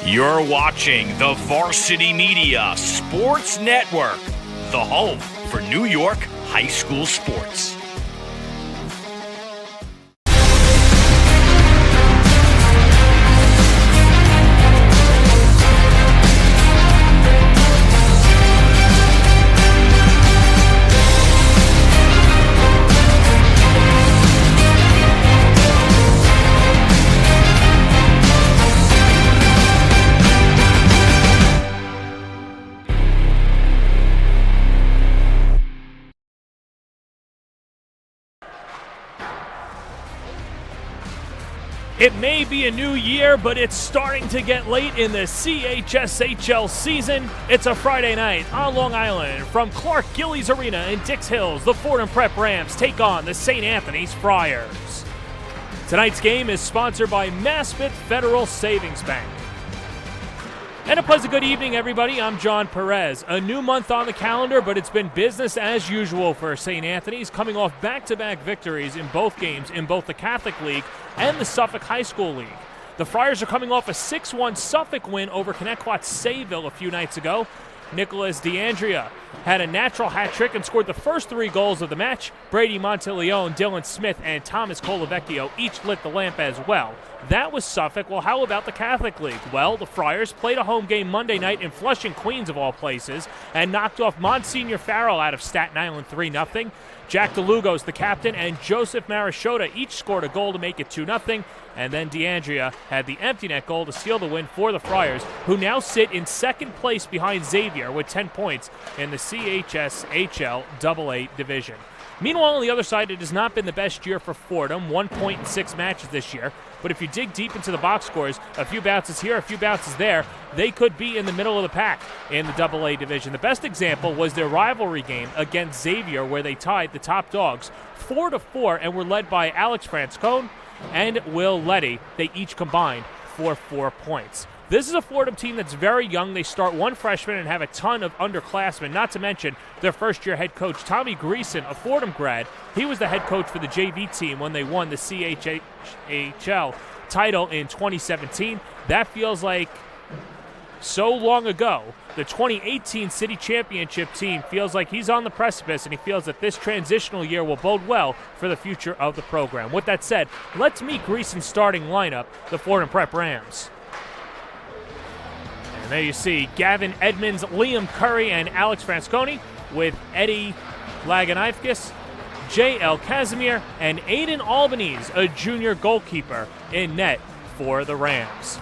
You're watching the Varsity Media Sports Network, the home for New York high school sports. It may be a new year, but it's starting to get late in the CHSHL season. It's a Friday night on Long Island from Clark Gillies Arena in Dix Hills. The Fordham Prep Rams take on the St. Anthony's Friars. Tonight's game is sponsored by Maspeth Federal Savings Bank. And a pleasant good evening, everybody. I'm John Perez. A new month on the calendar, but it's been business as usual for St. Anthony's, coming off back-to-back victories in both games in both the Catholic League and the Suffolk High School League. The Friars are coming off a 6-1 Suffolk win over Connecticut Sayville a few nights ago. Nicholas DeAndrea had a natural hat trick and scored the first 3 goals of the match. Brady Monteleone, Dylan Smith, and Thomas Colavecchio each lit the lamp as well. That was Suffolk. Well, how about the Catholic League? Well, the Friars played a home game Monday night in Flushing, Queens, of all places, and knocked off Monsignor Farrell out of Staten Island 3-0. Jack DeLugos, the captain, and Joseph Marichota each scored a goal to make it 2-0. And then DeAndrea had the empty net goal to seal the win for the Friars, who now sit in second place behind Xavier with 10 points in the CHSHL AA division. Meanwhile, on the other side, it has not been the best year for Fordham, 1 point in 6 matches this year. But if you dig deep into the box scores, a few bounces here, a few bounces there, they could be in the middle of the pack in the AA division. The best example was their rivalry game against Xavier, where they tied the top dogs 4-4 and were led by Alex Franscone and Will Letty. They each combined for 4 points. This is a Fordham team that's very young. They start 1 freshman and have a ton of underclassmen, not to mention their first-year head coach, Tommy Greason, a Fordham grad. He was the head coach for the JV team when they won the CHHL title in 2017. That feels like so long ago. The 2018 City Championship team feels like he's on the precipice, and he feels that this transitional year will bode well for the future of the program. With that said, let's meet Greason's starting lineup, the Fordham Prep Rams. And there you see Gavin Edmonds, Liam Curry, and Alex Franscone, with Eddie Laganaifkis, J.L. Casimir, and Aiden Albanese, a junior goalkeeper, in net for the Rams.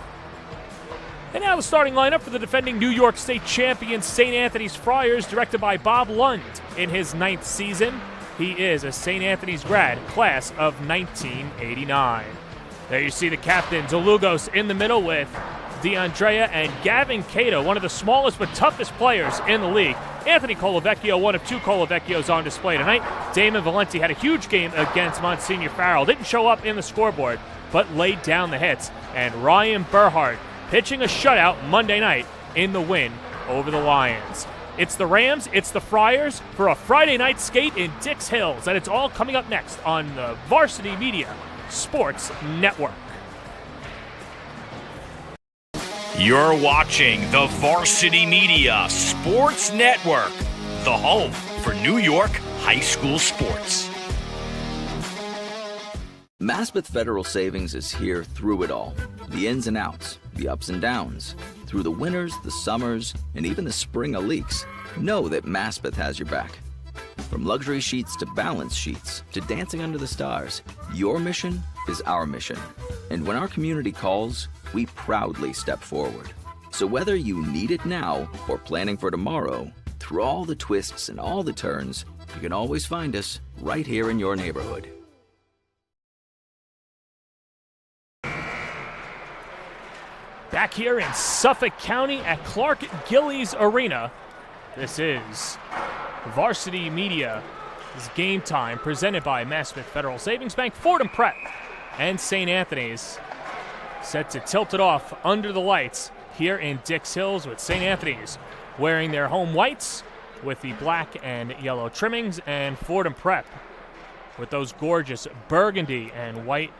And now the starting lineup for the defending New York State champion St. Anthony's Friars, directed by Bob Lund in his 9th season. He is a St. Anthony's grad, class of 1989. There you see the captain, DeLugos, in the middle with DeAndrea and Gavin Cato, one of the smallest but toughest players in the league. Anthony Colavecchio, one of 2 Colavecchios on display tonight. Damon Valenti had a huge game against Monsignor Farrell. Didn't show up in the scoreboard, but laid down the hits. And Ryan Burhart pitching a shutout Monday night in the win over the Lions. It's the Rams, it's the Friars for a Friday night skate in Dix Hills, and it's all coming up next on the Varsity Media Sports Network. You're watching the Varsity Media Sports Network, the home for New York high school sports. Maspeth Federal Savings is here through it all. The ins and outs, the ups and downs. Through the winters, the summers, and even the spring of leaks. Know that Maspeth has your back. From luxury sheets to balance sheets to dancing under the stars, your mission is our mission. And when our community calls, we proudly step forward. So whether you need it now or planning for tomorrow, through all the twists and all the turns, you can always find us right here in your neighborhood. Back here in Suffolk County at Clark Gillies Arena, this is Varsity Media. This is Game Time, presented by Maspeth Federal Savings Bank, Fordham Prep, and St. Anthony's. Set to tilt it off under the lights here in Dix Hills, with St. Anthony's wearing their home whites with the black and yellow trimmings, and Fordham Prep with those gorgeous burgundy and white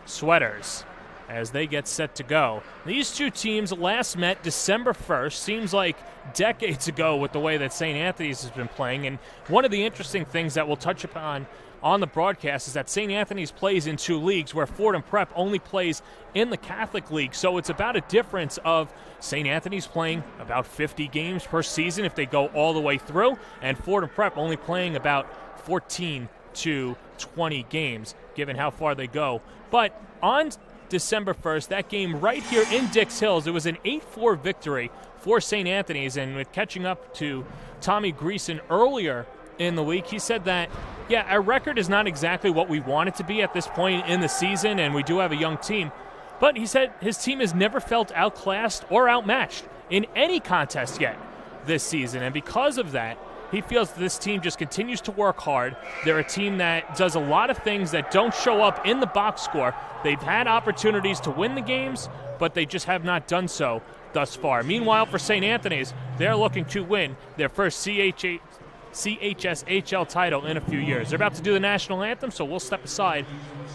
sweaters. as they get set to go. These two teams last met December 1st. Seems like decades ago with the way that St. Anthony's has been playing. And one of the interesting things that we'll touch upon on the broadcast is that St. Anthony's plays in two leagues where Fordham Prep only plays in the Catholic League. So it's about a difference of St. Anthony's playing about 50 games per season if they go all the way through, and Fordham Prep only playing about 14 to 20 games, given how far they go. But on December 1st, that game right here in Dix Hills, it was an 8-4 victory for St. Anthony's. And with catching up to Tommy Greason earlier in the week, he said that, yeah, our record is not exactly what we want it to be at this point in the season, and we do have a young team. But he said his team has never felt outclassed or outmatched in any contest yet this season. And because of that, he feels this team just continues to work hard. They're a team that does a lot of things that don't show up in the box score. They've had opportunities to win the games, but they just have not done so thus far. Meanwhile, for St. Anthony's, they're looking to win their first CHSHL title in a few years. They're about to do the national anthem, so we'll step aside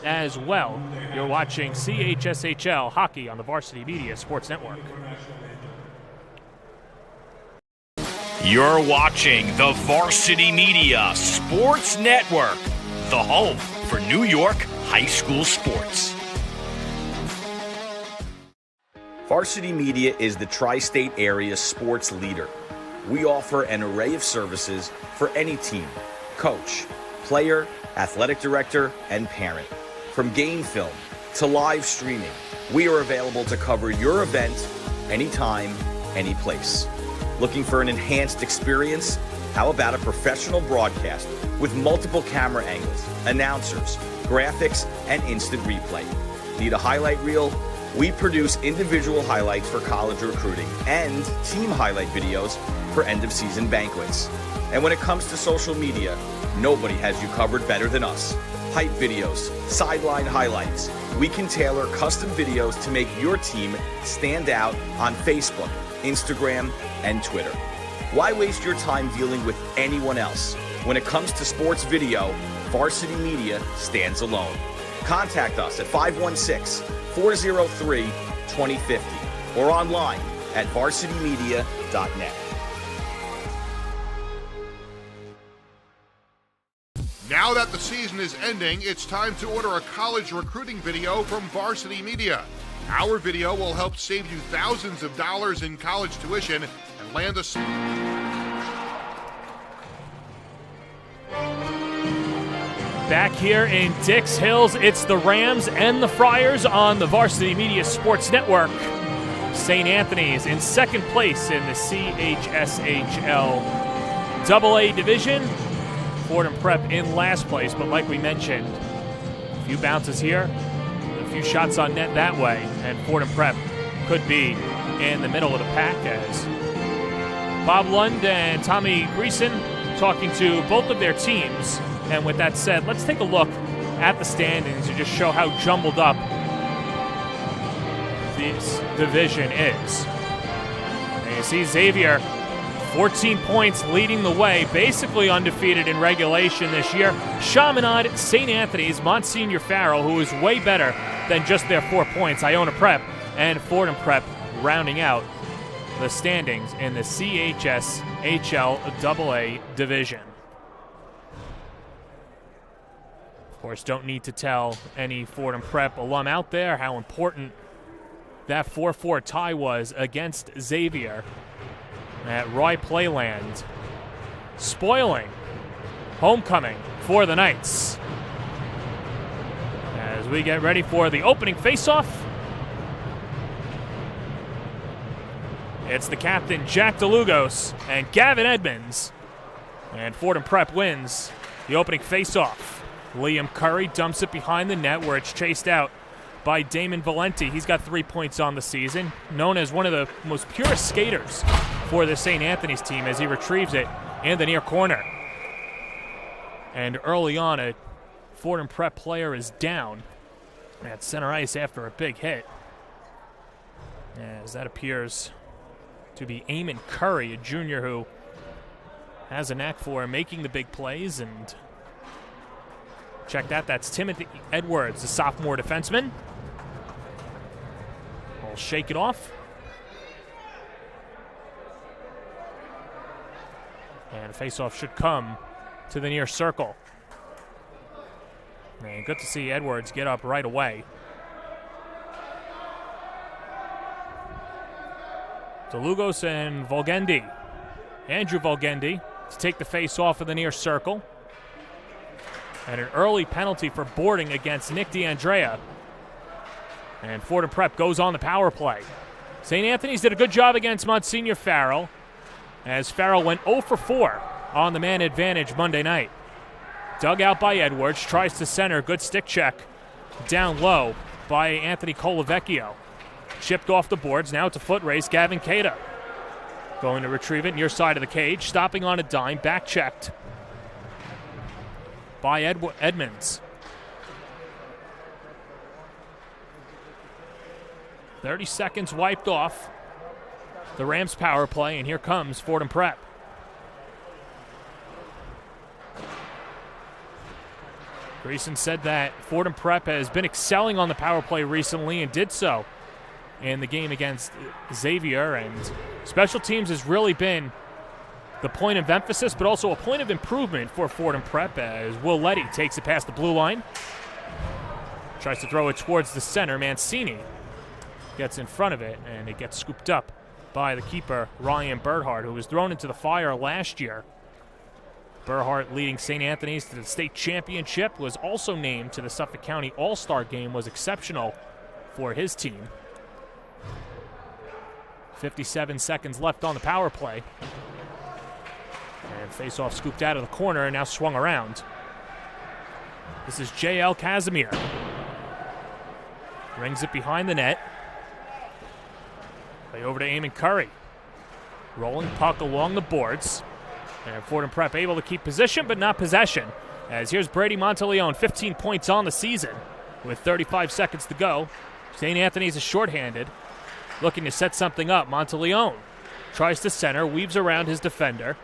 as well. You're watching CHSHL hockey on the Varsity Media Sports Network. You're watching the Varsity Media Sports Network, the home for New York high school sports. Varsity Media is the tri-state area sports leader. We offer an array of services for any team, coach, player, athletic director, and parent. From game film to live streaming, we are available to cover your event anytime, any place. Looking for an enhanced experience? How about a professional broadcast with multiple camera angles, announcers, graphics, and instant replay? Need a highlight reel? We produce individual highlights for college recruiting and team highlight videos for end-of-season banquets. And when it comes to social media, nobody has you covered better than us. Hype videos, sideline highlights. We can tailor custom videos to make your team stand out on Facebook, Instagram, and Twitter. Why waste your time dealing with anyone else? When it comes to sports video, Varsity Media stands alone. Contact us at 516-403-2050 or online at varsitymedia.net. Now that the season is ending, it's time to order a college recruiting video from Varsity Media. Our video will help save you thousands of dollars in college tuition and land a... Back here in Dix Hills, it's the Rams and the Friars on the Varsity Media Sports Network. St. Anthony's in second place in the CHSHL AA Division. Fordham Prep in last place, but like we mentioned, a few bounces here, a few shots on net that way, and Fordham Prep could be in the middle of the pack as Bob Lund and Tommy Greason talking to both of their teams. And with that said, let's take a look at the standings to just show how jumbled up this division is. And you see Xavier, 14 points leading the way, basically undefeated in regulation this year. Chaminade, St. Anthony's, Monsignor Farrell, who is way better than just their 4 points, Iona Prep, and Fordham Prep rounding out the standings in the CHSHL AA division. Of course, don't need to tell any Fordham Prep alum out there how important that 4-4 tie was against Xavier at Roy Playland, spoiling homecoming for the Knights. As we get ready for the opening faceoff, it's the captain, Jack DeLugos, and Gavin Edmonds. And Fordham Prep wins the opening faceoff. Liam Curry dumps it behind the net where it's chased out by Damon Valenti. He's got 3 points on the season, known as one of the most purest skaters for the St. Anthony's team as he retrieves it in the near corner. And early on, a Fordham Prep player is down at center ice after a big hit, as that appears to be Eamon Curry, a junior who has a knack for making the big plays. And check that, that's Timothy Edwards, the sophomore defenseman. will shake it off. And face-off should come to the near circle. And good to see Edwards get up right away. DeLugos and Volgendi. Andrew Volgendi to take the face-off of the near circle. And an early penalty for boarding against Nick D'Andrea. And Fordham Prep goes on the power play. St. Anthony's did a good job against Monsignor Farrell, as Farrell went 0 for 4 on the man advantage Monday night. Dug out by Edwards, tries to center, good stick check down low by Anthony Colavecchio. Chipped off the boards, now it's a foot race, Gavin Cada going to retrieve it near side of the cage, stopping on a dime, back checked by Edmonds. 30 seconds wiped off the Rams power play, and here comes Fordham Prep. Greason said that Fordham Prep has been excelling on the power play recently and did so in the game against Xavier, and special teams has really been the point of emphasis, but also a point of improvement for Fordham Prep, as Will Letty takes it past the blue line. Tries to throw it towards the center. Mancini gets in front of it, and it gets scooped up by the keeper, Ryan Berhart, who was thrown into the fire last year. Berhart, leading St. Anthony's to the state championship, was also named to the Suffolk County All-Star game, was exceptional for his team. 57 seconds left on the power play. And face-off scooped out of the corner and now swung around. This is J.L. Casimir. Rings it behind the net. Play over to Eamon Curry. Rolling puck along the boards. And Fordham Prep able to keep position, but not possession. As here's Brady Monteleone, 15 points on the season with 35 seconds to go. St. Anthony's is shorthanded, looking to set something up. Monteleone tries to center, weaves around his defender.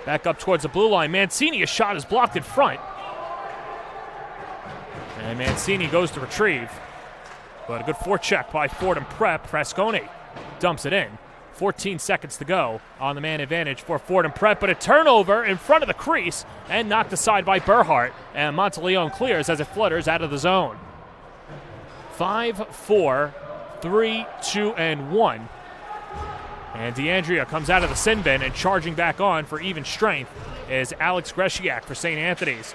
Back up towards the blue line. Mancini, a shot is blocked in front. And Mancini goes to retrieve. But a good forecheck by Fordham Prep. Frascone dumps it in. 14 seconds to go on the man advantage for Fordham Prep, but a turnover in front of the crease and knocked aside by Berhart. And Monteleone clears as it flutters out of the zone. 5-4, 3-2, and 1. And D'Andrea comes out of the sin bin, and charging back on for even strength is Alex Gresiak for St. Anthony's.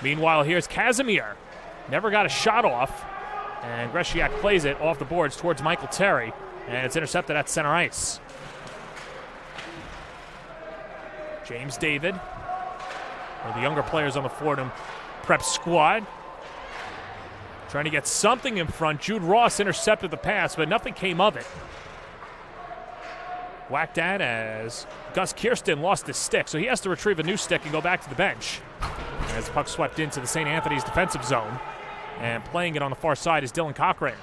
Meanwhile, here's Casimir. Never got a shot off, and Gresiak plays it off the boards towards Michael Terry, and it's intercepted at center ice. James David, one of the younger players on the Fordham Prep squad, trying to get something in front. Jude Ross intercepted the pass, but nothing came of it. Whacked at as Gus Kirsten lost his stick, so he has to retrieve a new stick and go back to the bench. As the puck swept into the St. Anthony's defensive zone, and playing it on the far side is Dylan Cochran.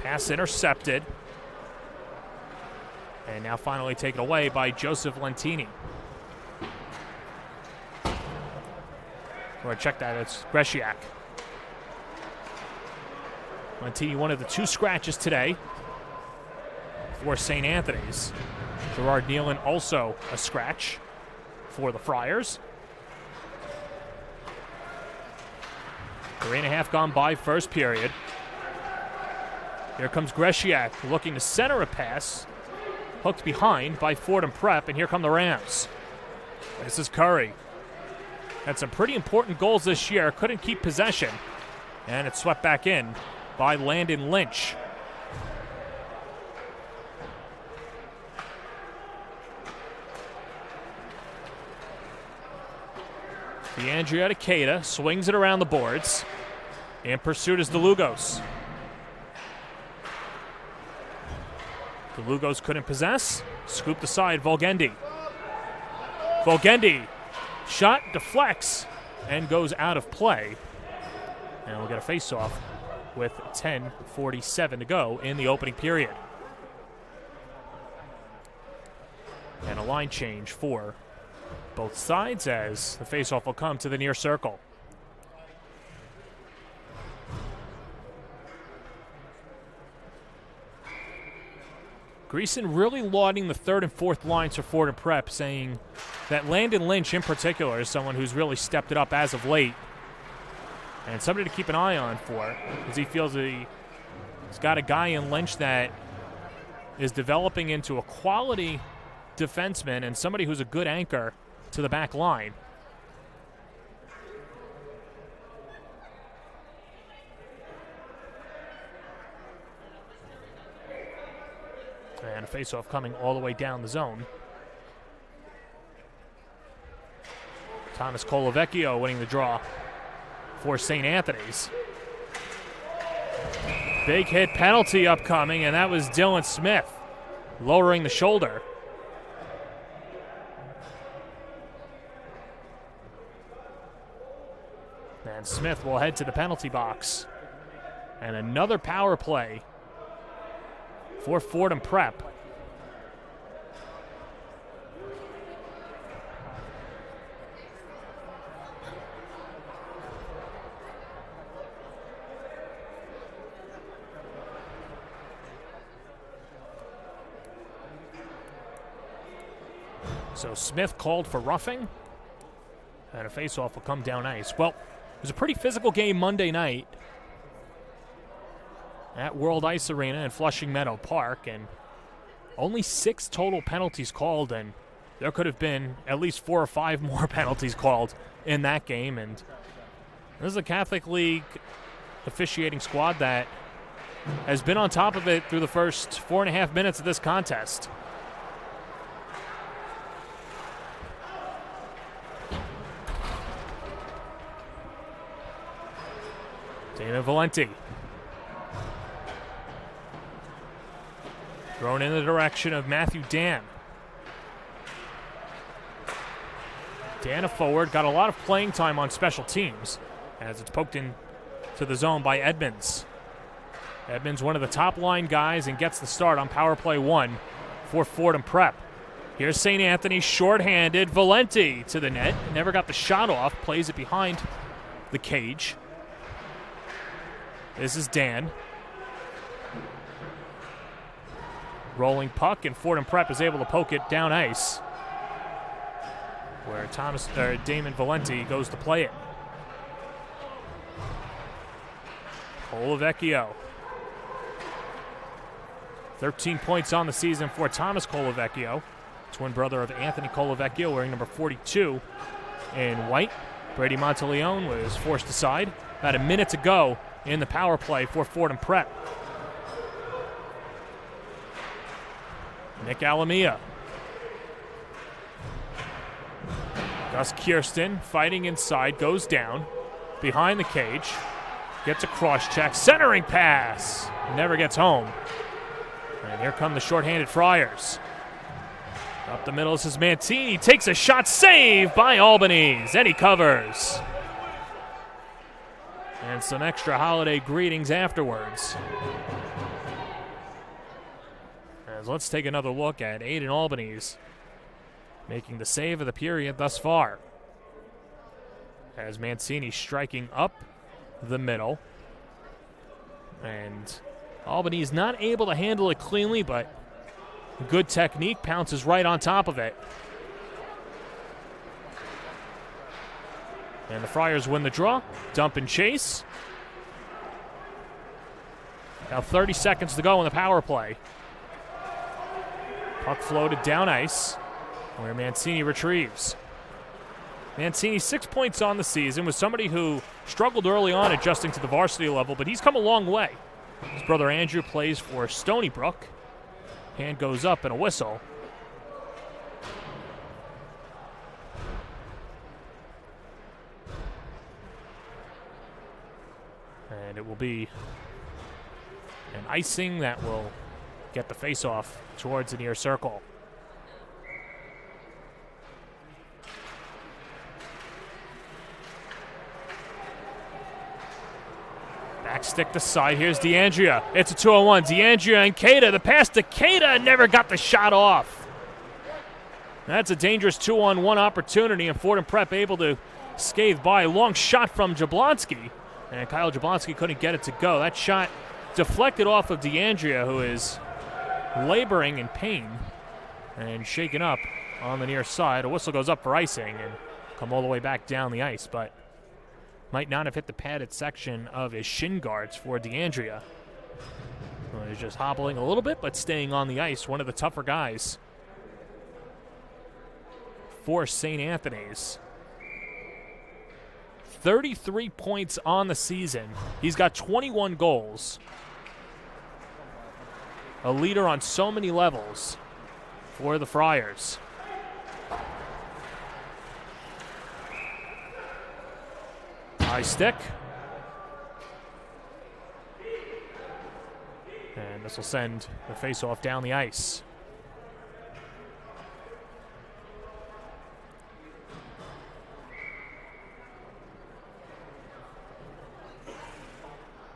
Pass intercepted, and now finally taken away by Joseph Lentini. Or check that, it's Gresiak. Lentini, one of the two scratches today for St. Anthony's. Gerard Nealon also a scratch for the Friars. 3.5 gone by first period. Here comes Gresiak looking to center a pass. Hooked behind by Fordham Prep, and here come the Rams. This is Curry. Had some pretty important goals this year. Couldn't keep possession. And it's swept back in by Landon Lynch. D'Andrea to Cada, swings it around the boards. In pursuit is DeLugos. DeLugos couldn't possess. Scooped aside Volgendi. Volgendi, shot deflects and goes out of play. And we'll get a face-off with 10:47 to go in the opening period. And a line change for both sides as the face-off will come to the near circle. Greason really lauding the third and fourth lines for Fordham Prep, saying that Landon Lynch in particular is someone who's really stepped it up as of late. And somebody to keep an eye on for, because he feels that he's got a guy in Lynch that is developing into a quality defenseman and somebody who's a good anchor to the back line. And a faceoff coming all the way down the zone. Thomas Colavecchio winning the draw for St. Anthony's. Big hit penalty upcoming, and that was Dylan Smith lowering the shoulder. And Smith will head to the penalty box. And another power play for Fordham Prep. So Smith called for roughing, and a faceoff will come down ice. Well, it was a pretty physical game Monday night at World Ice Arena in Flushing Meadow Park, and only 6 total penalties called, and there could have been at least 4 or 5 more penalties called in that game. And this is a Catholic League officiating squad that has been on top of it through the first 4.5 minutes of this contest. Damon Valenti. Thrown in the direction of Matthew Dan. Dan a forward, got a lot of playing time on special teams as it's poked in to the zone by Edmonds. Edmonds, one of the top line guys, and gets the start on power play 1 for Fordham Prep. Here's St. Anthony shorthanded. Valenti to the net. Never got the shot off. Plays it behind the cage. This is Dan. Rolling puck, and Fordham Prep is able to poke it down ice, where Damon Valenti goes to play it. Colavecchio. 13 points on the season for Thomas Colavecchio, twin brother of Anthony Colavecchio, wearing number 42 in white. Brady Monteleone was forced aside. About a minute to go in the power play for Fordham Prep. Nick Alamia. Gus Kirsten fighting inside, goes down behind the cage, gets a cross check, centering pass, never gets home. And here come the shorthanded Friars. Up the middle, this is Mantini, takes a shot, saved by Albanese, and he covers. And some extra holiday greetings afterwards. As let's take another look at Aiden Albanese making the save of the period thus far. As Mancini striking up the middle. And Albanese not able to handle it cleanly, but good technique, pounces right on top of it. And the Friars win the draw. Dump and chase. Now 30 seconds to go in the power play. Puck floated down ice, where Mancini retrieves. Mancini 6 points on the season, was somebody who struggled early on adjusting to the varsity level, but he's come a long way. His brother Andrew plays for Stony Brook. Hand goes up and a whistle. And it will be an icing that will get the face-off towards the near circle. Back stick to side. Here's DeAndrea. It's a 2-on-1. DeAndrea and Cada. The pass to Cada, never got the shot off. That's a dangerous 2-on-1 opportunity, and Fordham Prep able to scathe by. Long shot from Jablonski, and Kyle Jablonski couldn't get it to go. That shot deflected off of DeAndrea, who is laboring in pain and shaken up on the near side. A whistle goes up for icing and come all the way back down the ice, but might not have hit the padded section of his shin guards for DeAndrea. Well, he's just hobbling a little bit, but staying on the ice. One of the tougher guys for St. Anthony's. 33 points on the season. He's got 21 goals. A leader on so many levels for the Friars. High stick. And this will send the faceoff down the ice.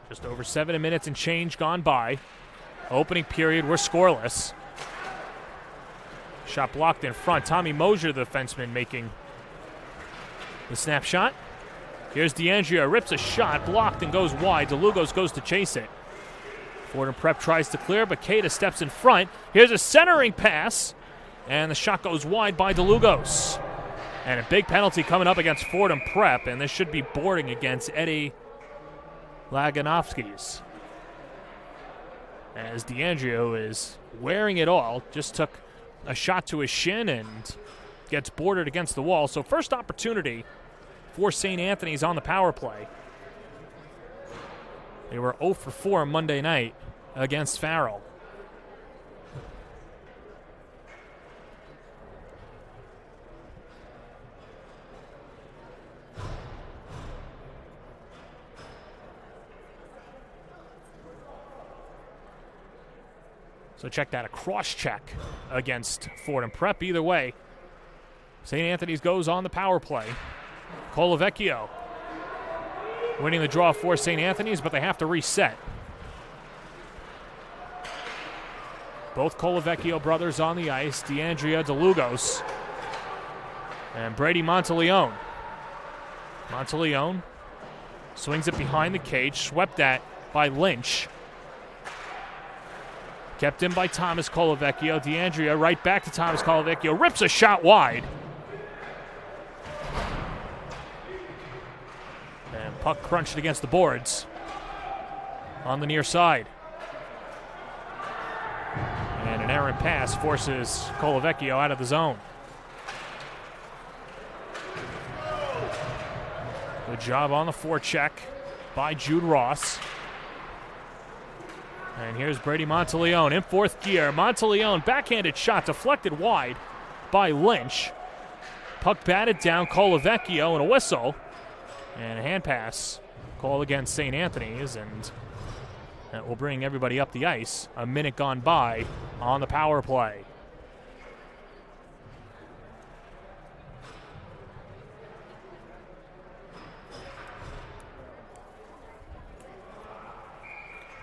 Just over 7 minutes and change gone by. Opening period, we're scoreless. Shot blocked in front. Tommy Mosier, the defenseman, making the snapshot. Here's DeAndrea, rips a shot, blocked and goes wide. DeLugos goes to chase it. Fordham Prep tries to clear, but Keita steps in front. Here's a centering pass, and the shot goes wide by DeLugos. And a big penalty coming up against Fordham Prep, and this should be boarding against Eddie Laganovskis. As DeAndrea is wearing it all, just took a shot to his shin and gets boarded against the wall. So first opportunity for St. Anthony's on the power play. They were 0 for 4 Monday night against Farrell. So check that, a cross check against Fordham Prep. Either way, St. Anthony's goes on the power play. Colavecchio winning the draw for St. Anthony's, but they have to reset. Both Colavecchio brothers on the ice, DeAndrea, DeLugos, and Brady Monteleone. Monteleone swings it behind the cage, swept that by Lynch. Kept in by Thomas Colavecchio. DeAndrea right back to Thomas Colavecchio. Rips a shot wide. And puck crunched against the boards on the near side. And an errant pass forces Colavecchio out of the zone. Good job on the forecheck by Jude Ross. And here's Brady Monteleone in fourth gear. Monteleone, backhanded shot, deflected wide by Lynch. Puck batted down, Colavecchio, and a whistle. And a hand pass call against St. Anthony's, and that will bring everybody up the ice. A minute gone by on the power play.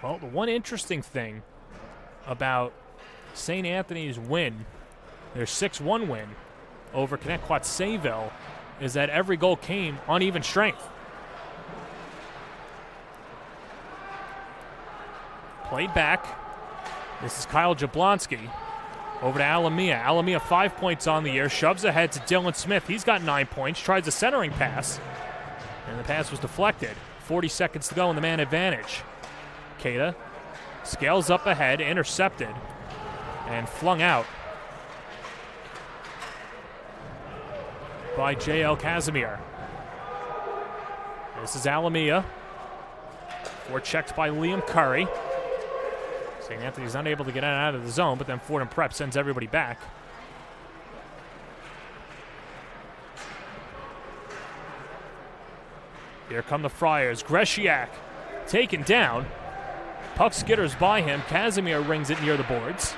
Well, the one interesting thing about St. Anthony's win, their 6-1 win over Connecticut-Sayville, is that every goal came on even strength. Played back. This is Kyle Jablonski over to Alamia. Alamia 5 points on the year, shoves ahead to Dylan Smith. He's got 9 points, tries a centering pass, and the pass was deflected. 40 seconds to go in the man advantage. Keita scales up ahead, intercepted, and flung out by J.L. Casimir. This is Alamia. Forechecked by Liam Curry. St. Anthony's unable to get out of the zone, but then Fordham Prep sends everybody back. Here come the Friars. Gresiak taken down. Puck skitters by him. Casimir rings it near the boards.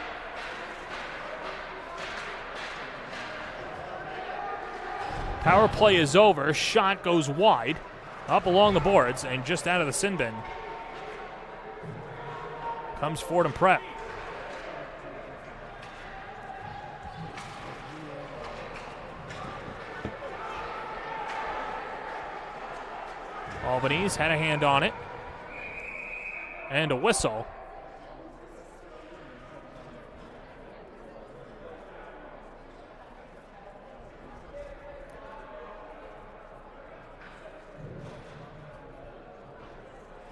Power play is over. Shot goes wide, up along the boards, and just out of the sin bin comes Fordham Prep. Albanese had a hand on it. And a whistle.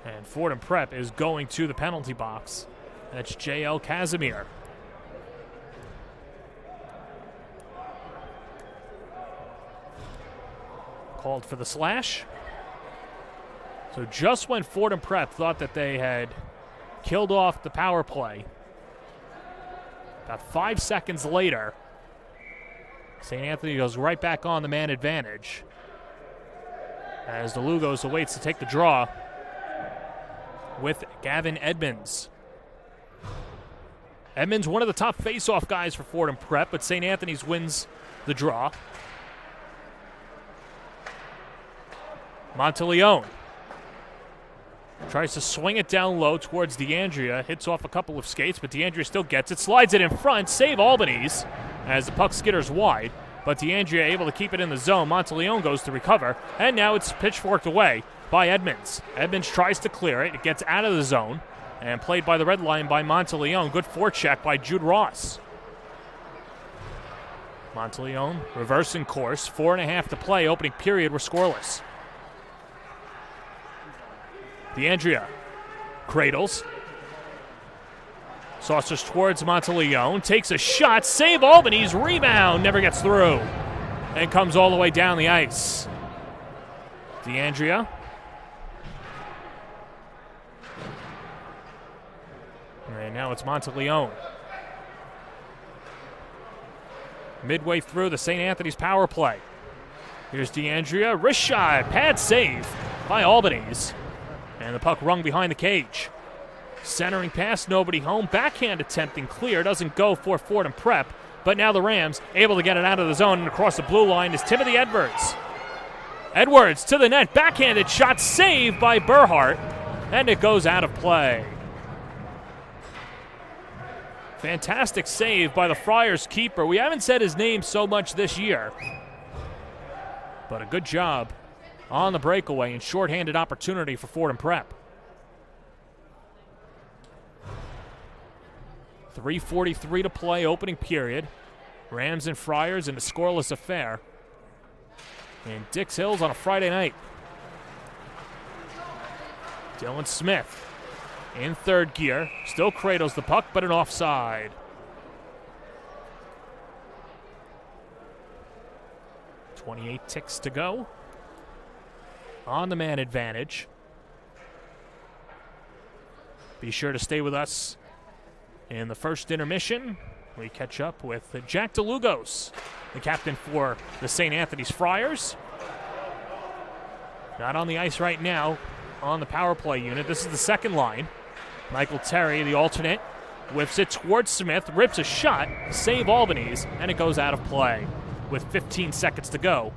And Fordham Prep is going to the penalty box. That's J.L. Casimir. Called for the slash. So just when Fordham Prep thought that they had killed off the power play, about 5 seconds later, St. Anthony goes right back on the man advantage as the Lugos awaits to take the draw with Gavin Edmonds. Edmonds, one of the top face-off guys for Fordham Prep, but St. Anthony's wins the draw. Monteleone tries to swing it down low towards DeAndrea. Hits off a couple of skates, but DeAndrea still gets it. Slides it in front. Save Albany's as the puck skitters wide. But DeAndrea able to keep it in the zone. Monteleone goes to recover. And now it's pitchforked away by Edmonds. Edmonds tries to clear it. It gets out of the zone. And played by the red line by Monteleone. Good forecheck by Jude Ross. Monteleone reversing course. 4.5 to play. Opening period. We're scoreless. DeAndrea cradles. Saucers towards Monteleone. Takes a shot. Save Albany's. Rebound. Never gets through. And comes all the way down the ice. DeAndrea. And now it's Monteleone. Midway through the St. Anthony's power play. Here's DeAndrea. Wrist shot. Pad save by Albany's. And the puck rung behind the cage. Centering pass, nobody home. Backhand attempting clear. Doesn't go for Fordham Prep. But now the Rams able to get it out of the zone. And across the blue line is Timothy Edwards. Edwards to the net. Backhanded shot saved by Burhart. And it goes out of play. Fantastic save by the Friars keeper. We haven't said his name so much this year. But a good job on the breakaway and shorthanded opportunity for Fordham Prep. 3:43 to play, opening period. Rams and Friars in a scoreless affair. And Dix Hills on a Friday night. Dylan Smith in third gear. Still cradles the puck, but an offside. .28 ticks to go. On the man advantage. Be sure to stay with us in the first intermission. We catch up with Jack DeLugos, the captain for the St. Anthony's Friars. Not on the ice right now on the power play unit. This is the second line. Michael Terry, the alternate, whips it towards Smith, rips a shot, save Albany's, and it goes out of play with 15 seconds to go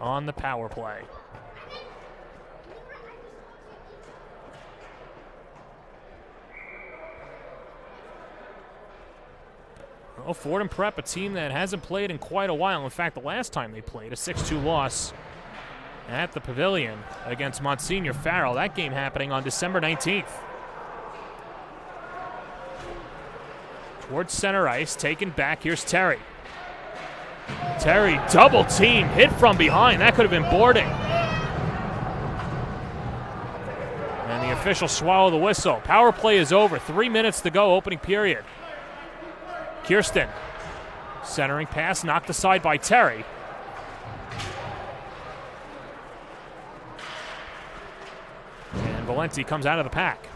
on the power play. Well, Fordham Prep, a team that hasn't played in quite a while. In fact, the last time they played, a 6-2 loss at the Pavilion against Monsignor Farrell. That game happening on December 19th. Towards center ice, taken back. Here's Terry. Terry, double team, hit from behind. That could have been boarding. And the officials swallow the whistle. Power play is over. 3 minutes to go, opening period. Kirsten, centering pass, knocked aside by Terry. And Valenti comes out of the pack.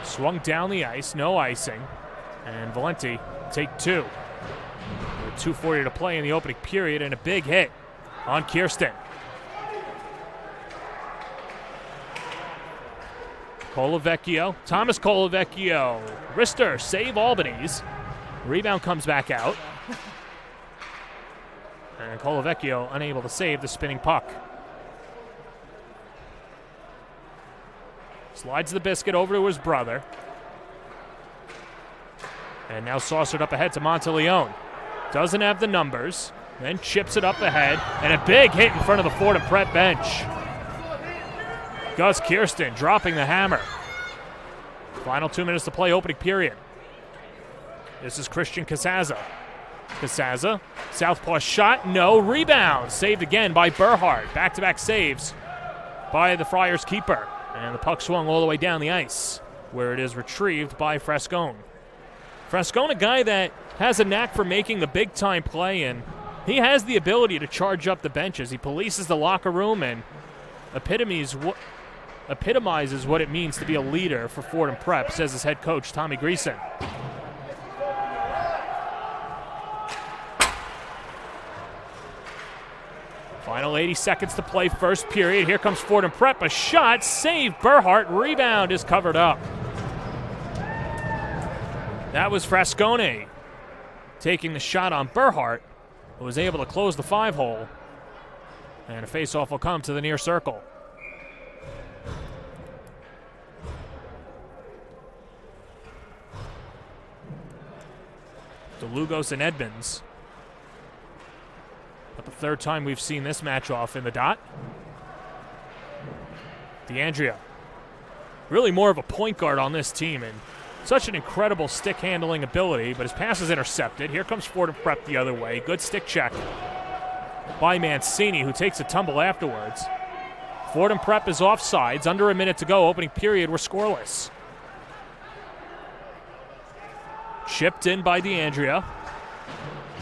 Swung down the ice, no icing. And Valenti take two. 2:40 to play in the opening period, and a big hit on Kirsten. Thomas Colavecchio. Wrister, save Albany's. Rebound comes back out. And Colavecchio unable to save the spinning puck. Slides the biscuit over to his brother. And now saucered up ahead to Monteleone. Doesn't have the numbers. Then chips it up ahead. And a big hit in front of the Fordham Prep bench. Gus Kirsten dropping the hammer. Final 2 minutes to play, opening period. This is Christian Casaza. Casaza, southpaw shot, no. Rebound, saved again by Burhart. Back-to-back saves by the Friars keeper. And the puck swung all the way down the ice, where it is retrieved by Frescone. Frescone, a guy that has a knack for making the big-time play, and he has the ability to charge up the benches. He polices the locker room and epitomizes what it means to be a leader for Fordham Prep, says his head coach, Tommy Greason. Final 80 seconds to play, first period. Here comes Fordham Prep. A shot, save, Burhart. Rebound is covered up. That was Frescone taking the shot on Burhart, who was able to close the 5-hole. And a face-off will come to the near circle. DeLugos and Edmonds. But the third time we've seen this match off in the dot. DeAndrea, really more of a point guard on this team, and such an incredible stick handling ability, but his pass is intercepted. Here comes Fordham Prep the other way. Good stick check by Mancini, who takes a tumble afterwards. Fordham Prep is offsides. Under a minute to go. Opening period, we're scoreless. Chipped in by DeAndrea.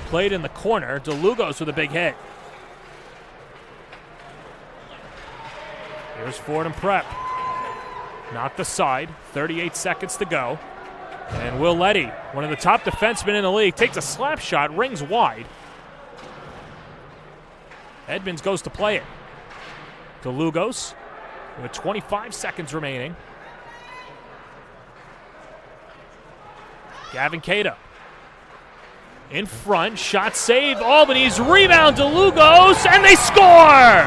Played in the corner. DeLugos with a big hit. Here's Fordham Prep. Knocked aside. 38 seconds to go. And Will Letty, one of the top defensemen in the league, takes a slap shot, rings wide. Edmonds goes to play it. DeLugos with 25 seconds remaining. Gavin Cato in front, shot save, Albany's rebound, DeLugos, and they score!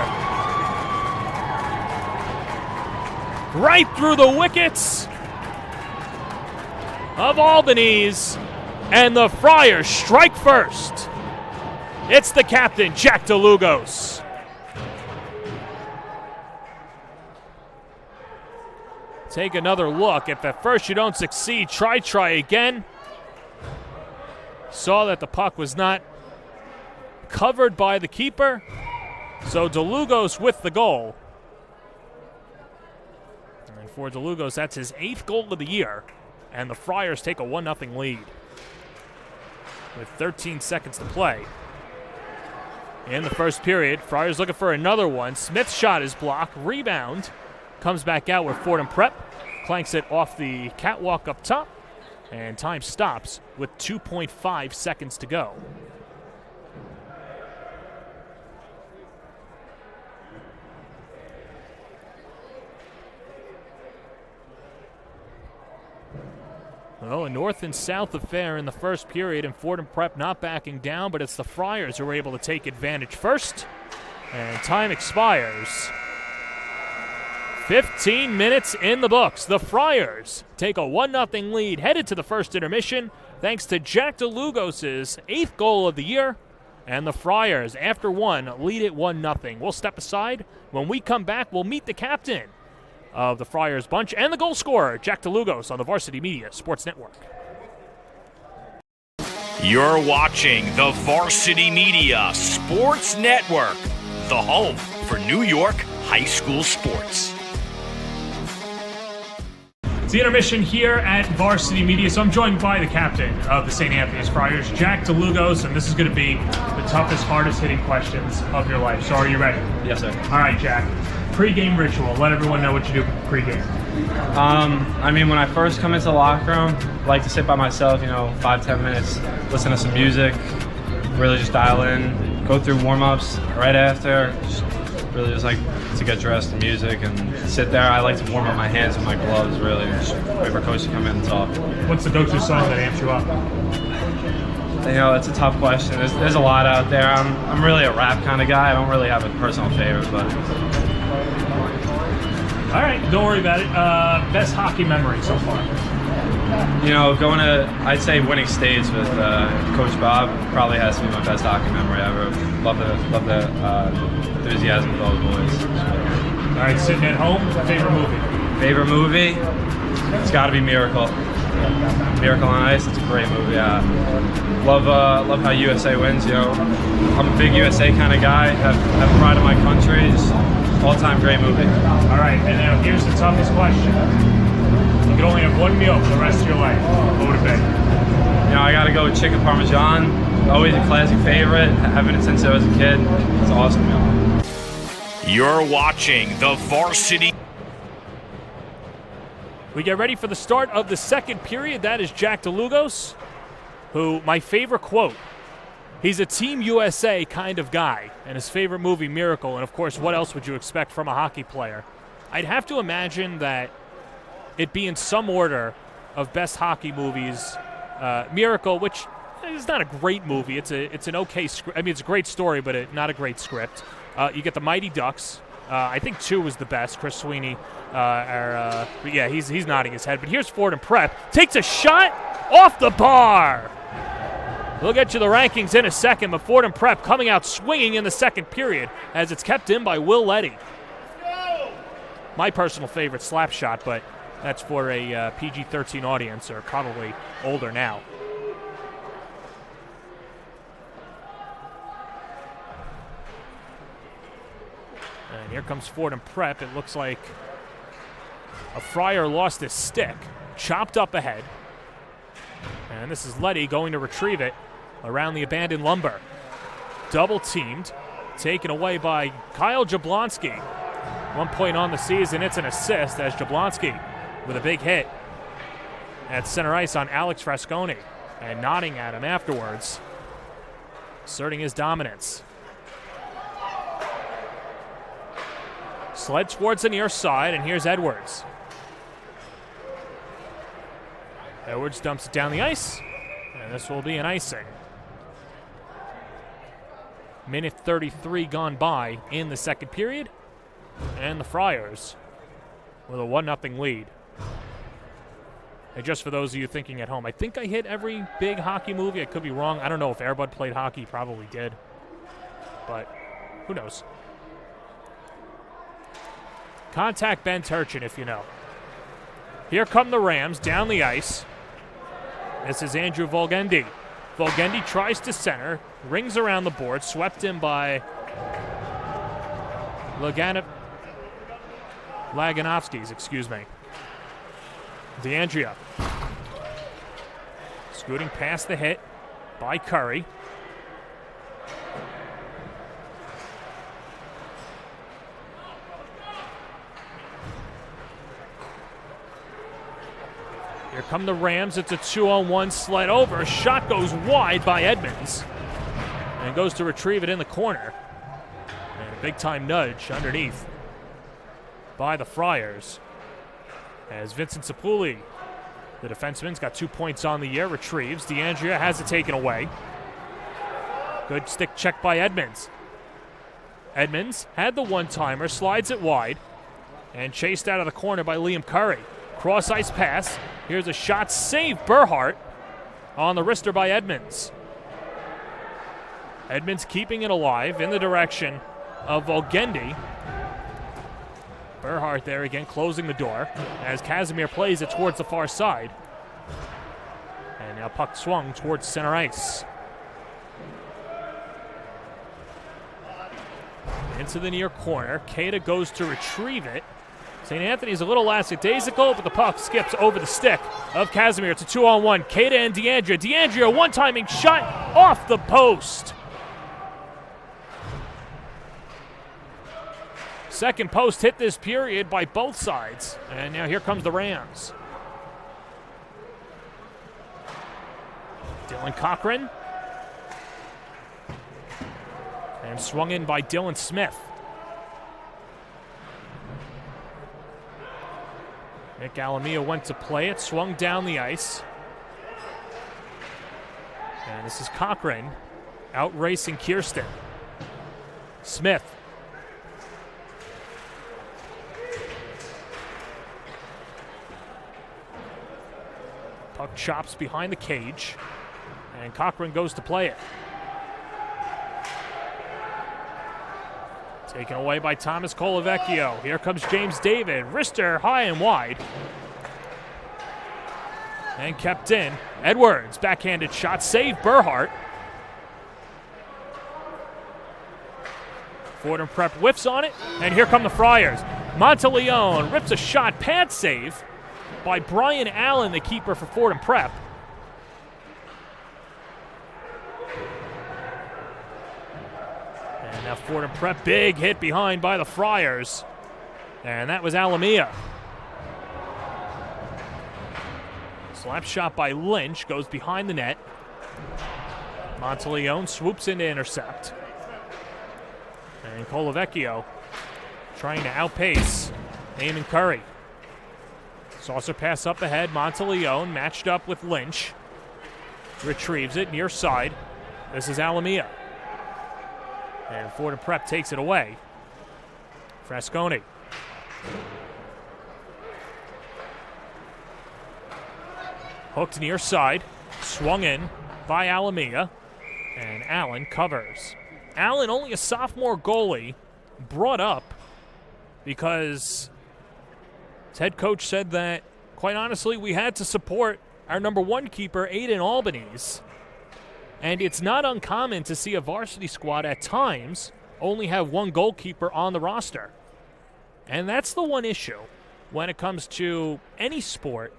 Right through the wickets of Albany's, and the Friars strike first. It's the captain, Jack DeLugos. Take another look. If at first you don't succeed, try again. Saw that the puck was not covered by the keeper. So DeLugos with the goal. And for DeLugos, that's his 8th goal of the year. And the Friars take a 1-0 lead with 13 seconds to play. In the first period, Friars looking for another one. Smith's shot is blocked. Rebound comes back out where Fordham Prep clanks it off the catwalk up top. And time stops with 2.5 seconds to go. Well, a north and south affair in the first period, and Fordham Prep not backing down, but it's the Friars who are able to take advantage first. And time expires. 15 minutes in the books. The Friars take a 1-0 lead, headed to the first intermission, thanks to Jack DeLugos' 8th goal of the year. And the Friars, after one, lead it 1-0. We'll step aside. When we come back, we'll meet the captain of the Friars bunch and the goal scorer, Jack DeLugos, on the Varsity Media Sports Network. You're watching the Varsity Media Sports Network, the home for New York high school sports. It's the intermission here at Varsity Media, so I'm joined by the captain of the St. Anthony's Friars, Jack DeLugos, and this is going to be the toughest, hardest-hitting questions of your life. So are you ready? Yes, sir. All right, Jack. Pre-game ritual. Let everyone know what you do pre-game. I mean, when I first come into the locker room, I like to sit by myself, 5-10 minutes, listen to some music, really just dial in, go through warm-ups right after, really just like to get dressed to music and sit there. I like to warm up my hands with my gloves, really, just wait for coach to come in and talk. What's the go-to song that amps you up? It's a tough question. There's a lot out there. I'm really a rap kind of guy. I don't really have a personal favorite, but... All right, don't worry about it. Best hockey memory so far? Going to, I'd say, winning states with Coach Bob probably has to be my best hockey memory ever. Love the enthusiasm of those boys. All right, sitting at home, favorite movie? Favorite movie? It's got to be Miracle. Miracle on Ice. It's a great movie. Love how USA wins. I'm a big USA kind of guy. Have pride in my country. all-time great movie. All right, and now here's the toughest question. You can only have one meal for the rest of your life. What would it be? You know, I got to go with chicken parmesan. Always a classic favorite. Having it since I was a kid. It's an awesome meal. You're watching the Varsity. We get ready for the start of the second period. That is Jack DeLugos, who, my favorite quote, he's a Team USA kind of guy, and his favorite movie, Miracle, and of course, what else would you expect from a hockey player? I'd have to imagine that it be in some order of best hockey movies. Miracle, which is not a great movie. It's an okay script. I mean, it's a great story, but not a great script. You get the Mighty Ducks. I think 2 was the best. Chris Sweeney, he's nodding his head. But here's Fordham Prep. Takes a shot off the bar. We'll get you the rankings in a second, but Fordham Prep coming out swinging in the second period as it's kept in by Will Leddy. My personal favorite slap shot, but that's for a PG-13 audience, or probably older now. And here comes Fordham Prep. It looks like a Fryer lost his stick, chopped up ahead. And this is Leddy going to retrieve it around the abandoned lumber. Double teamed, taken away by Kyle Jablonski. 1 point on the season, it's an assist as Jablonski with a big hit at center ice on Alex Frasconi and nodding at him afterwards, asserting his dominance. Sled towards the near side, and here's Edwards. Edwards dumps it down the ice, and this will be an icing. Minute 33 gone by in the second period, and the Friars with a 1-0 lead. And just for those of you thinking at home, I think I hit every big hockey movie. I could be wrong. I don't know if Air Bud played hockey. Probably did. But who knows? Contact Ben Turchin if you know. Here come the Rams down the ice. This is Andrew Volgendi. Volgendi tries to center, rings around the board, swept in by Laganovskis, excuse me. DeAndrea. Scooting past the hit by Curry. Here come the Rams. It's a 2-on-1 sled over. Shot goes wide by Edmonds and goes to retrieve it in the corner. And a big-time nudge underneath by the Friars as Vincent Sapuli, the defenseman's got 2 points on the year, retrieves. DeAndrea has it taken away. Good stick check by Edmonds. Edmonds had the one-timer, slides it wide, and chased out of the corner by Liam Curry. Cross-ice pass. Here's a shot, save Burhart on the wrister by Edmonds. Edmonds keeping it alive in the direction of Volgendi. Burhart there again, closing the door as Casimir plays it towards the far side. And now puck swung towards center ice. Into the near corner. Keita goes to retrieve it. St. Anthony's a little lackadaisical, but the puck skips over the stick of Casimir. It's a 2-on-1. Keita and DeAndrea. DeAndrea, one-timing shot off the post. Second post hit this period by both sides. And now here comes the Rams. Dylan Cochran. And swung in by Dylan Smith. Nick Alamia went to play it, swung down the ice. And this is Cochran out racing Kirsten. Smith. Puck chops behind the cage, and Cochran goes to play it. Taken away by Thomas Colavecchio. Here comes James David. Wrister high and wide. And kept in. Edwards, backhanded shot, save Burhart. Fordham Prep whiffs on it, and here come the Friars. Monteleone rips a shot, pad save by Brian Allen, the keeper for Fordham Prep. And now Fordham Prep, big hit behind by the Friars. And that was Alamia. Slap shot by Lynch, goes behind the net. Monteleone swoops in to intercept. And Colavecchio trying to outpace Eamon Curry. Saucer pass up ahead. Monteleone matched up with Lynch. Retrieves it near side. This is Alamia. And Fordham Prep takes it away. Frasconi. Hooked near side. Swung in by Alamia. And Allen covers. Allen, only a sophomore goalie, brought up because his head coach said that, quite honestly, we had to support our number one keeper, Aiden Albanese. And it's not uncommon to see a varsity squad at times only have one goalkeeper on the roster. And that's the one issue when it comes to any sport.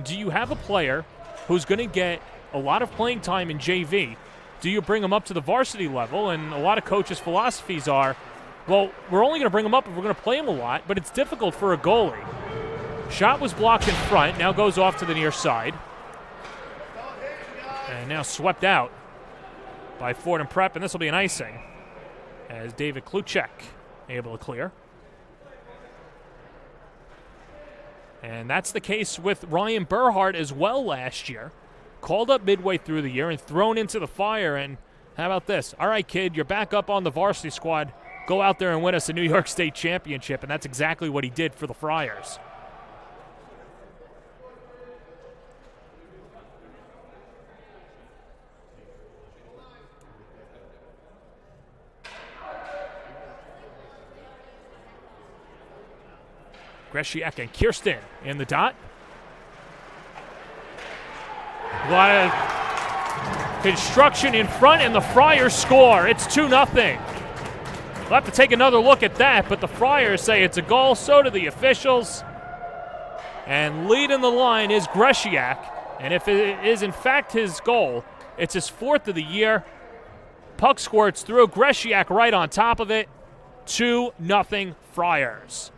Do you have a player who's going to get a lot of playing time in JV? Do you bring him up to the varsity level? And a lot of coaches' philosophies are, well, we're only going to bring him up if we're going to play him a lot, but it's difficult for a goalie. Shot was blocked in front, now goes off to the near side. And now swept out by Fordham Prep, and this will be an icing as David Kluchek able to clear. And that's the case with Ryan Burhart as well last year. Called up midway through the year and thrown into the fire. And how about this? All right, kid, you're back up on the varsity squad. Go out there and win us a New York State championship. And that's exactly what he did for the Friars. Gresiak and Kirsten in the dot. A lot of construction in front, and the Friars score. It's 2-0. We'll have to take another look at that, but the Friars say it's a goal, so do the officials. And leading the line is Gresiak, and if it is in fact his goal, it's his 4th of the year. Puck squirts through, Gresiak right on top of it. 2-0 Friars.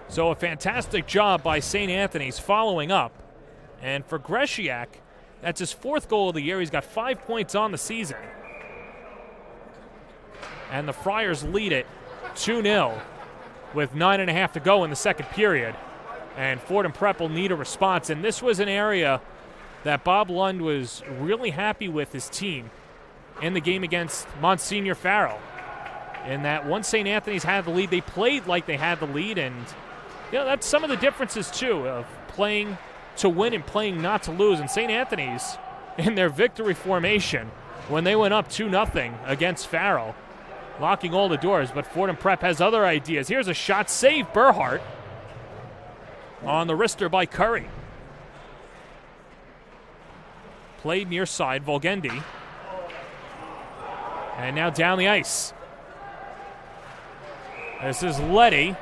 So a fantastic job by St. Anthony's following up. And for Gresiak, that's his 4th goal of the year. He's got 5 points on the season. And the Friars lead it 2-0 with 9.5 to go in the second period. And Fordham Prep will need a response. And this was an area that Bob Lund was really happy with his team in the game against Monsignor Farrell. In that once St. Anthony's had the lead, they played like they had the lead, and you know, that's some of the differences, too, of playing to win and playing not to lose. And St. Anthony's, in their victory formation, when they went up 2-0 against Farrell, locking all the doors. But Fordham Prep has other ideas. Here's a shot, save Burhart on the wrister by Curry. Played near side, Volgendi. And now down the ice. This is Letty.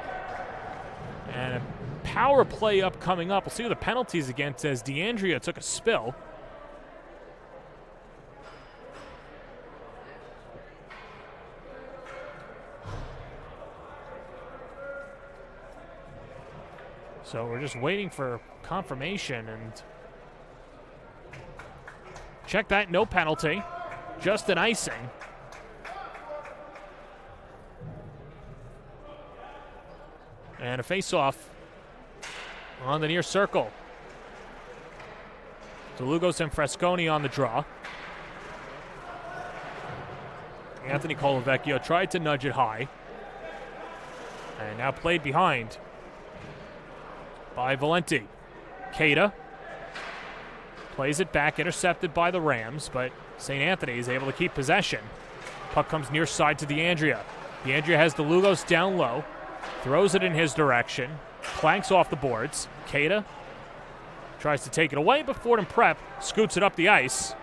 And a power play up coming up. We'll see what the penalties against as DeAndrea took a spill. So we're just waiting for confirmation, and check that, no penalty, just an icing. And a face-off on the near circle. DeLugos and Frasconi on the draw. Anthony Colavecchio tried to nudge it high. And now played behind by Valenti. Cada plays it back, intercepted by the Rams, but St. Anthony is able to keep possession. Puck comes near side to DeAndrea. DeAndrea has DeLugos down low. Throws it in his direction. Clanks off the boards. Cada tries to take it away, but Fordham Prep scoots it up the ice.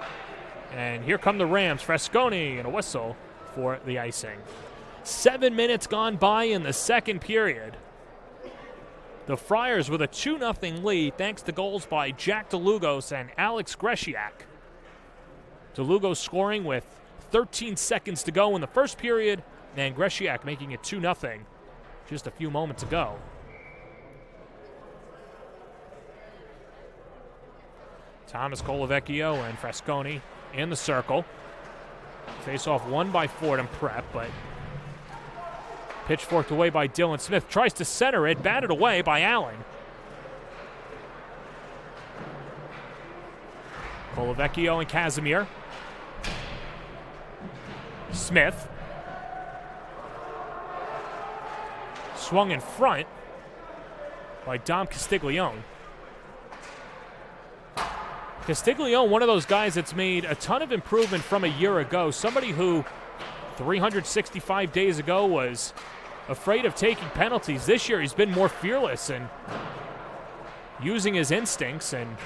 And here come the Rams. Fresconi and a whistle for the icing. 7 minutes gone by in the second period. The Friars with a 2-0 lead thanks to goals by Jack DeLugos and Alex Gresiak. DeLugos scoring with 13 seconds to go in the first period, and Gresiak making it 2-0 just a few moments ago. Thomas Colavecchio and Fresconi in the circle. Face-off won by Fordham Prep, but pitchforked away by Dylan Smith. Tries to center it, batted away by Allen. Colavecchio and Casimir. Smith. Swung in front by Dom Castiglione. Castiglione, one of those guys that's made a ton of improvement from a year ago. Somebody who 365 days ago was afraid of taking penalties. This year he's been more fearless and using his instincts, and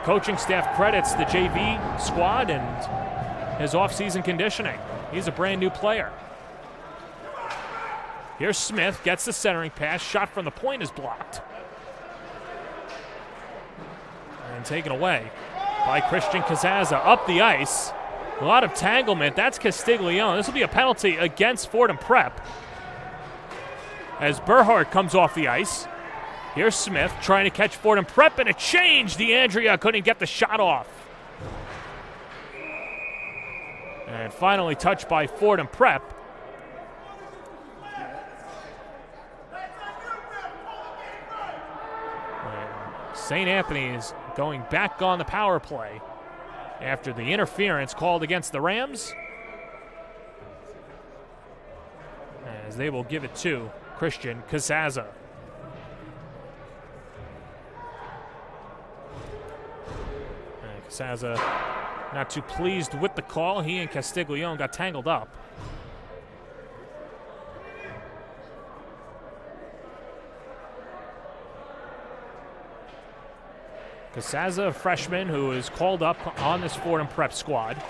coaching staff credits the JV squad and his off-season conditioning. He's a brand new player. Here's Smith, gets the centering pass, shot from the point is blocked. And taken away by Christian Casaza up the ice. A lot of tanglement. That's Castiglione. This will be a penalty against Fordham Prep as Berhard comes off the ice. Here's Smith trying to catch Fordham Prep, and a change. DeAndrea couldn't get the shot off. And finally touched by Fordham Prep. St. Anthony's going back on the power play after the interference called against the Rams, as they will give it to Christian Casaza. And Casaza not too pleased with the call. He and Castiglione got tangled up. Casaza, a freshman who is called up on this Fordham Prep squad.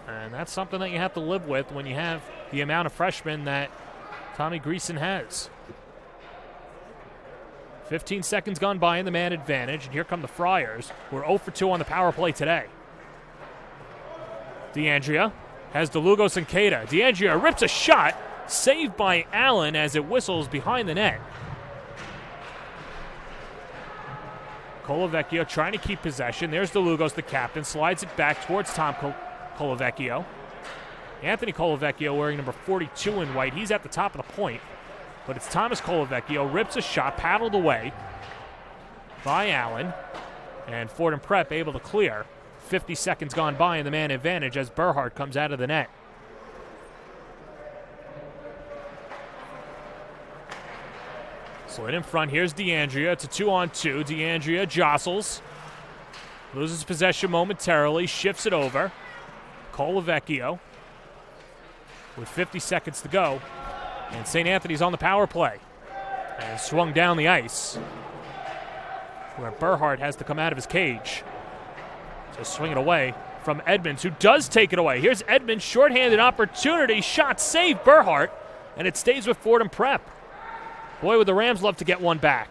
And that's something that you have to live with when you have the amount of freshmen that Tommy Greason has. 15 seconds gone by in the man advantage, and here come the Friars, who are 0 for 2 on the power play today. DeAndrea has DeLugos and Queta. DeAndrea rips a shot, saved by Allen as it whistles behind the net. Colavecchio trying to keep possession. There's DeLugos, the captain, slides it back towards Tom Colavecchio. Anthony Colavecchio wearing number 42 in white. He's at the top of the point, but it's Thomas Colavecchio, rips a shot, paddled away by Allen, and Fordham Prep able to clear. 50 seconds gone by in the man advantage as Berhard comes out of the net. Slid in front. Here's DeAndrea. It's a 2-on-2. DeAndrea jostles. Loses possession momentarily. Shifts it over. Colavecchio with 50 seconds to go. And St. Anthony's on the power play. And swung down the ice, where Berhard has to come out of his cage to swing it away from Edmonds, who does take it away. Here's Edmonds. Shorthanded opportunity. Shot saved Berhard. And it stays with Fordham Prep. Boy, would the Rams love to get one back.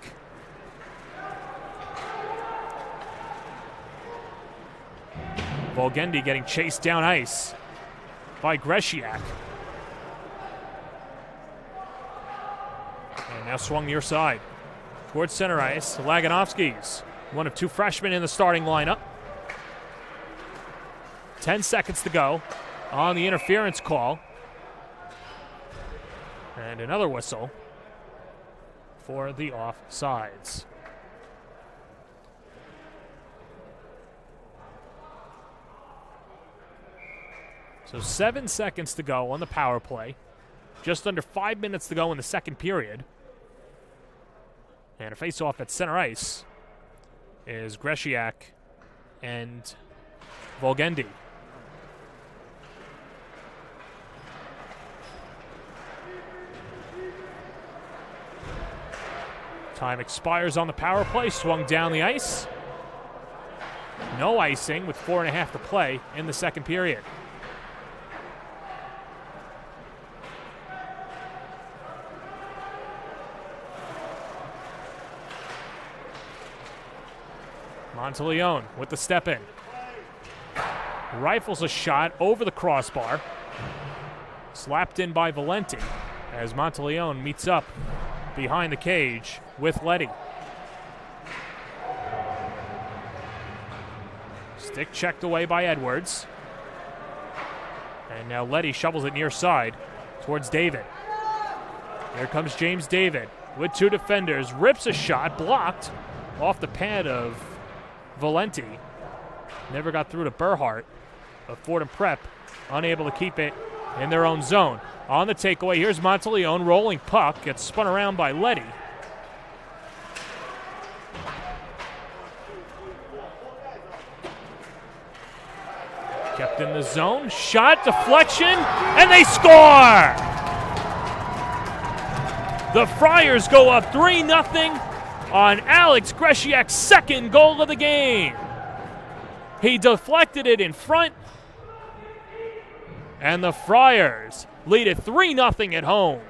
Volgendi getting chased down ice by Gresiak. And now swung near side towards center ice. Laganovsky's one of two freshmen in the starting lineup. 10 seconds to go on the interference call. And another whistle for the offsides. So 7 seconds to go on the power play. Just under 5 minutes to go in the second period. And a face-off at center ice is Gresiak and Volgendi. Time expires on the power play. Swung down the ice. No icing with 4.5 to play in the second period. Monteleone with the step in. Rifles a shot over the crossbar. Slapped in by Valenti as Monteleone meets up behind the cage with Letty. Stick checked away by Edwards. And now Letty shovels it near side towards David. Here comes James David with two defenders. Rips a shot, blocked off the pad of Valenti. Never got through to Burhart of Fordham Prep. Unable to keep it in their own zone. On the takeaway, here's Monteleone. Rolling puck. Gets spun around by Letty. Kept in the zone. Shot, deflection, and they score! The Friars go up 3-0 on Alex Gresiak's second goal of the game. He deflected it in front, and the Friars lead it 3-0 at home.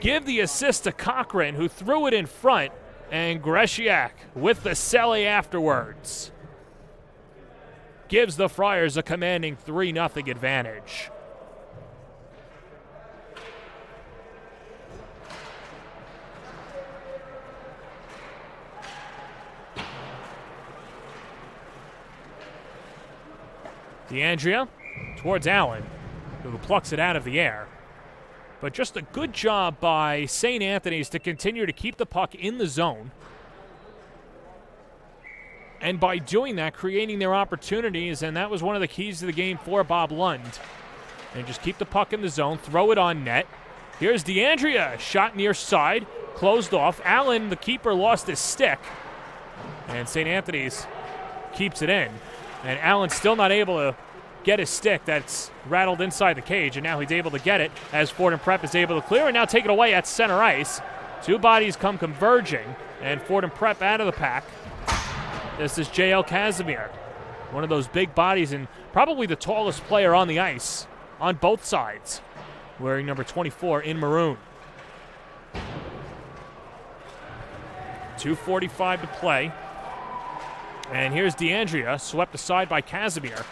Give the assist to Cochran, who threw it in front, and Gresiak with the celly afterwards gives the Friars a commanding 3-0 advantage. DeAndrea towards Allen, who plucks it out of the air. But just a good job by St. Anthony's to continue to keep the puck in the zone. And by doing that, creating their opportunities, and that was one of the keys to the game for Bob Lund. And just keep the puck in the zone, throw it on net. Here's DeAndrea, shot near side, closed off. Allen, the keeper, lost his stick. And St. Anthony's keeps it in. And Allen's still not able to get his stick that's rattled inside the cage, and now he's able to get it as Fordham Prep is able to clear and now take it away at center ice. Two bodies come converging, and Fordham Prep out of the pack. This is J.L. Casimir, one of those big bodies and probably the tallest player on the ice on both sides, wearing number 24 in maroon. 2:45 to play. And here's DeAndrea, swept aside by Casimir.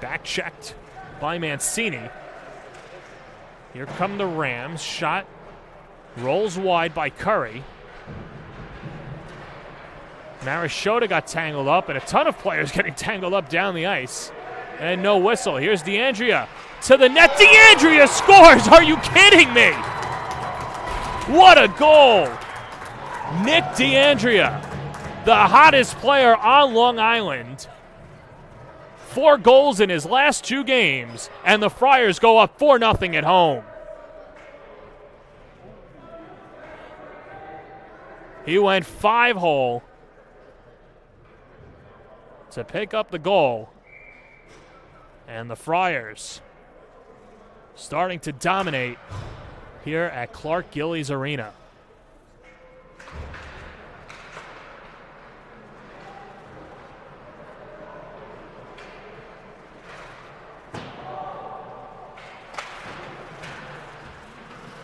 Back checked by Mancini. Here come the Rams. Shot rolls wide by Curry. Marichota got tangled up, and a ton of players getting tangled up down the ice. And no whistle. Here's DeAndrea to the net. DeAndrea scores! Are you kidding me? What a goal! Nick DeAndrea, the hottest player on Long Island. 4 goals in his last 2 games, and the Friars go up 4-0 at home. He went 5-hole to pick up the goal. And the Friars starting to dominate here at Clark Gillies Arena.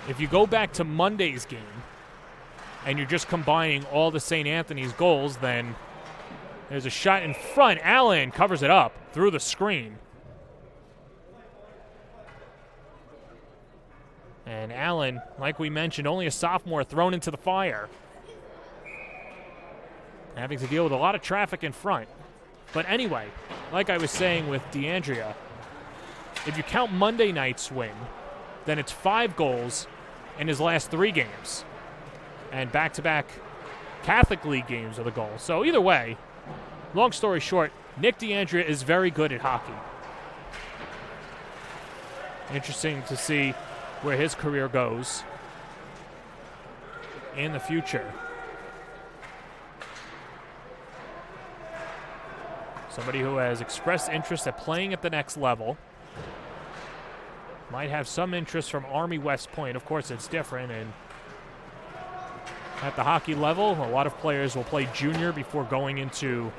If you go back to Monday's game and you're just combining all the St. Anthony's goals, then there's a shot in front. Allen covers it up through the screen. And Allen, like we mentioned, only a sophomore, thrown into the fire. Having to deal with a lot of traffic in front. But anyway, like I was saying with DeAndrea, if you count Monday night's win, then it's 5 goals in his last 3 games. And back-to-back Catholic League games are the goal. So either way, long story short, Nick DeAndrea is very good at hockey. Interesting to see where his career goes in the future. Somebody who has expressed interest at playing at the next level. Might have some interest from Army West Point. Of course, it's different. And at the hockey level, a lot of players will play junior before going into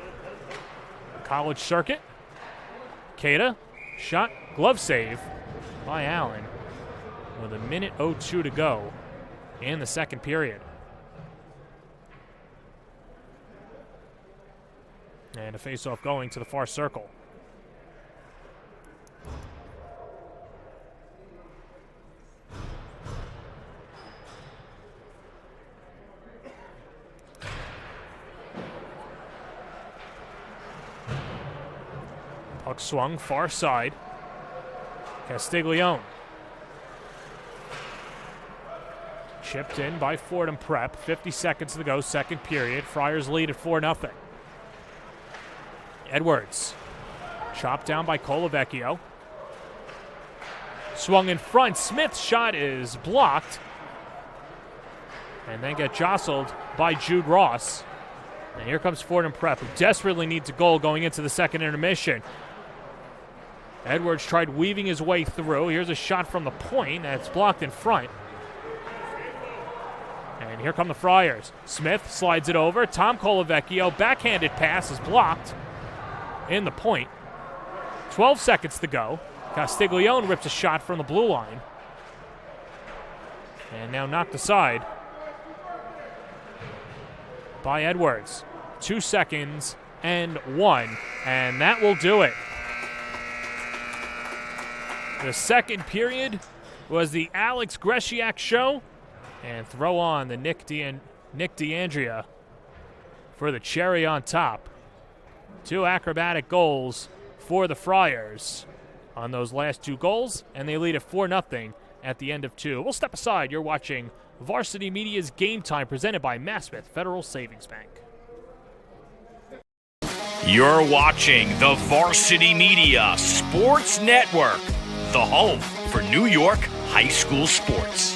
the college circuit. Cada, shot, glove save by Allen with 1:02 to go in the second period. And a face-off going to the far circle. Puck swung far side. Castiglione. Chipped in by Fordham Prep. 50 seconds to go, second period. Friars lead at 4-0. Edwards. Chopped down by Colavecchio. Swung in front. Smith's shot is blocked. And then get jostled by Jude Ross. And here comes Fordham Prep, who desperately needs a goal going into the second intermission. Edwards tried weaving his way through. Here's a shot from the point that's blocked in front. And here come the Friars. Smith slides it over. Tom Colavecchio, backhanded pass is blocked in the point. 12 seconds to go. Castiglione rips a shot from the blue line. And now knocked aside by Edwards. 2 seconds and 1. And that will do it. The second period was the Alex Gresiak show. And throw on the Nick D'Andrea for the cherry on top. 2 acrobatic goals for the Friars on those last 2 goals, and they lead at 4-0 at the end of 2. We'll step aside. You're watching Varsity Media's Game Time, presented by Maspeth Federal Savings Bank. You're watching the Varsity Media Sports Network, the home for New York high school sports.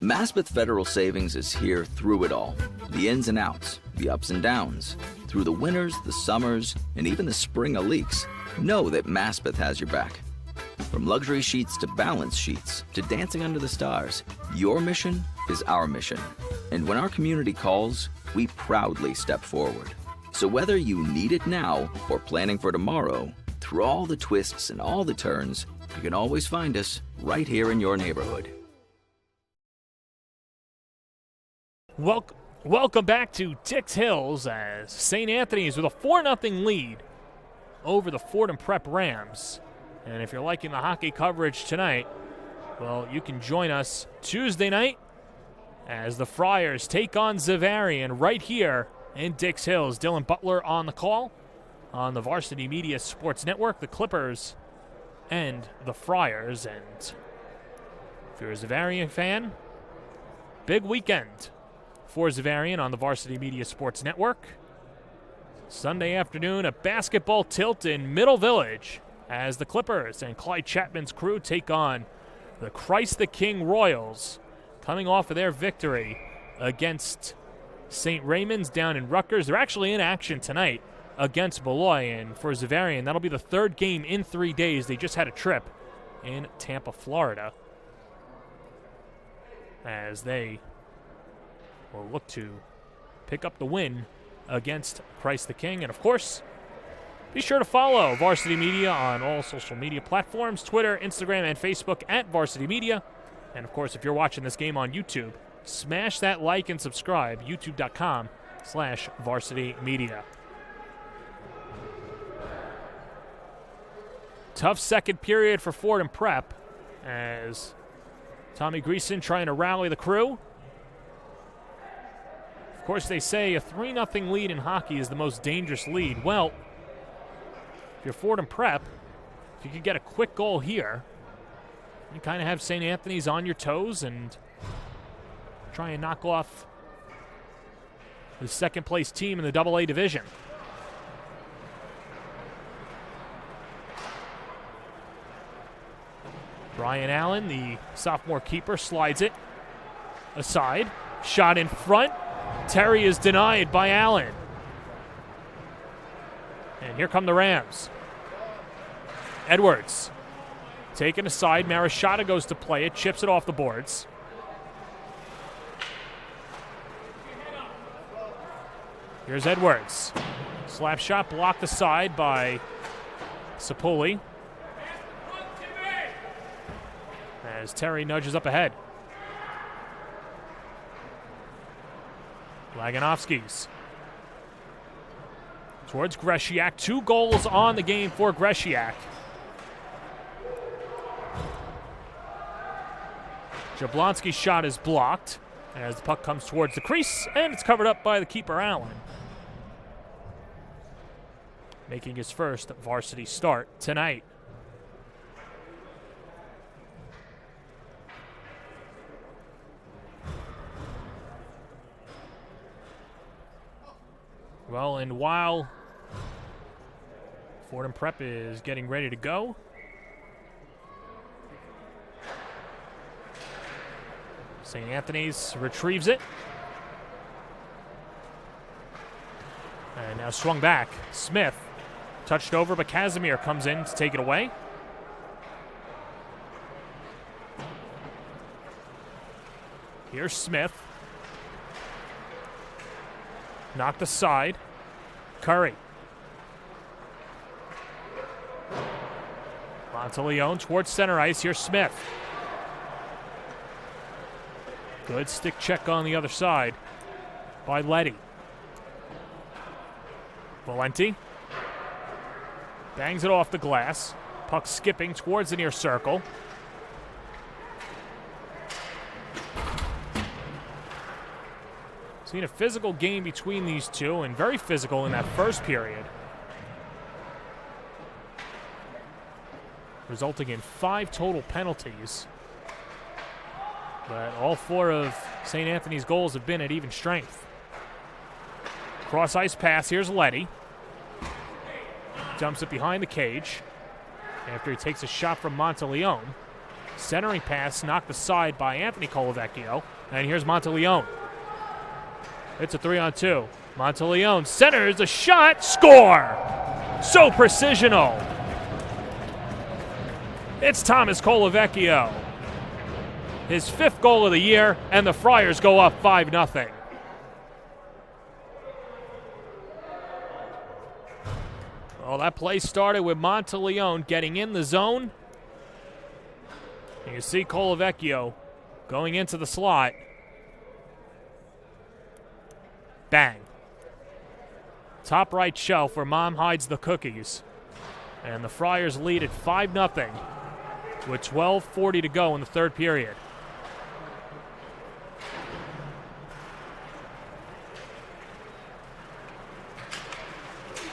Maspeth Federal Savings is here through it all. The ins and outs, the ups and downs. Through the winters, the summers, and even the spring leaks. Know that Maspeth has your back. From luxury sheets to balance sheets to dancing under the stars, your mission is our mission. And when our community calls, we proudly step forward. So whether you need it now or planning for tomorrow, through all the twists and all the turns, you can always find us right here in your neighborhood. Welcome back to Dix Hills as St. Anthony's with a 4-0 lead over the Fordham Prep Rams. And if you're liking the hockey coverage tonight, well, you can join us Tuesday night as the Friars take on Zavarian right here in Dix Hills. Dylan Butler on the call on the Varsity Media Sports Network, the Clippers and the Friars. And if you're a Zavarian fan, big weekend for Zavarian on the Varsity Media Sports Network. Sunday afternoon, a basketball tilt in Middle Village as the Clippers and Clyde Chapman's crew take on the Christ the King Royals, coming off of their victory against St. Raymond's down in Rutgers. They're actually in action tonight against Beloit, and for Zavarian, that'll be the 3rd game in 3 days. They just had a trip in Tampa, Florida, as they will look to pick up the win against Christ the King. And, of course, be sure to follow Varsity Media on all social media platforms, Twitter, Instagram, and Facebook at Varsity Media. And, of course, if you're watching this game on YouTube, smash that like and subscribe, youtube.com/Varsity Media. Tough second period for Fordham Prep as Tommy Greason trying to rally the crew. Of course, they say a 3-0 lead in hockey is the most dangerous lead. Well, if you're Fordham Prep, if you could get a quick goal here, you kind of have St. Anthony's on your toes and try and knock off the second-place team in the AA division. Brian Allen, the sophomore keeper, slides it aside. Shot in front. Terry is denied by Allen. And here come the Rams. Edwards taken aside. Marichata goes to play it, chips it off the boards. Here's Edwards. Slap shot blocked aside by Sapoli. As Terry nudges up ahead. Laganovskis towards Gresiak. 2 goals on the game for Gresiak. Jablonski's shot is blocked as the puck comes towards the crease, and it's covered up by the keeper, Allen. Making his first varsity start tonight. Well, and while Fordham Prep is getting ready to go, St. Anthony's retrieves it. And now swung back. Smith touched over, but Casimir comes in to take it away. Here's Smith. Knocked aside. Curry. Monteleone towards center ice. Here's Smith. Good stick check on the other side by Letty. Valenti bangs it off the glass. Puck skipping towards the near circle. Seen a physical game between these two, and very physical in that first period, resulting in 5 total penalties. But all 4 of St. Anthony's goals have been at even strength. Cross ice pass. Here's Letty. Dumps it behind the cage after he takes a shot from Monteleone. Centering pass knocked aside by Anthony Colavecchio. And here's Monteleone. It's a 3-on-2. Monteleone centers a shot. Score! So precisional. It's Thomas Colavecchio. His 5th goal of the year, and the Friars go up 5-0. Well, that play started with Monteleone getting in the zone. You see Colavecchio going into the slot. Bang. Top right shelf where Mom hides the cookies. And the Friars lead at 5-0 with 12:40 to go in the 3rd period.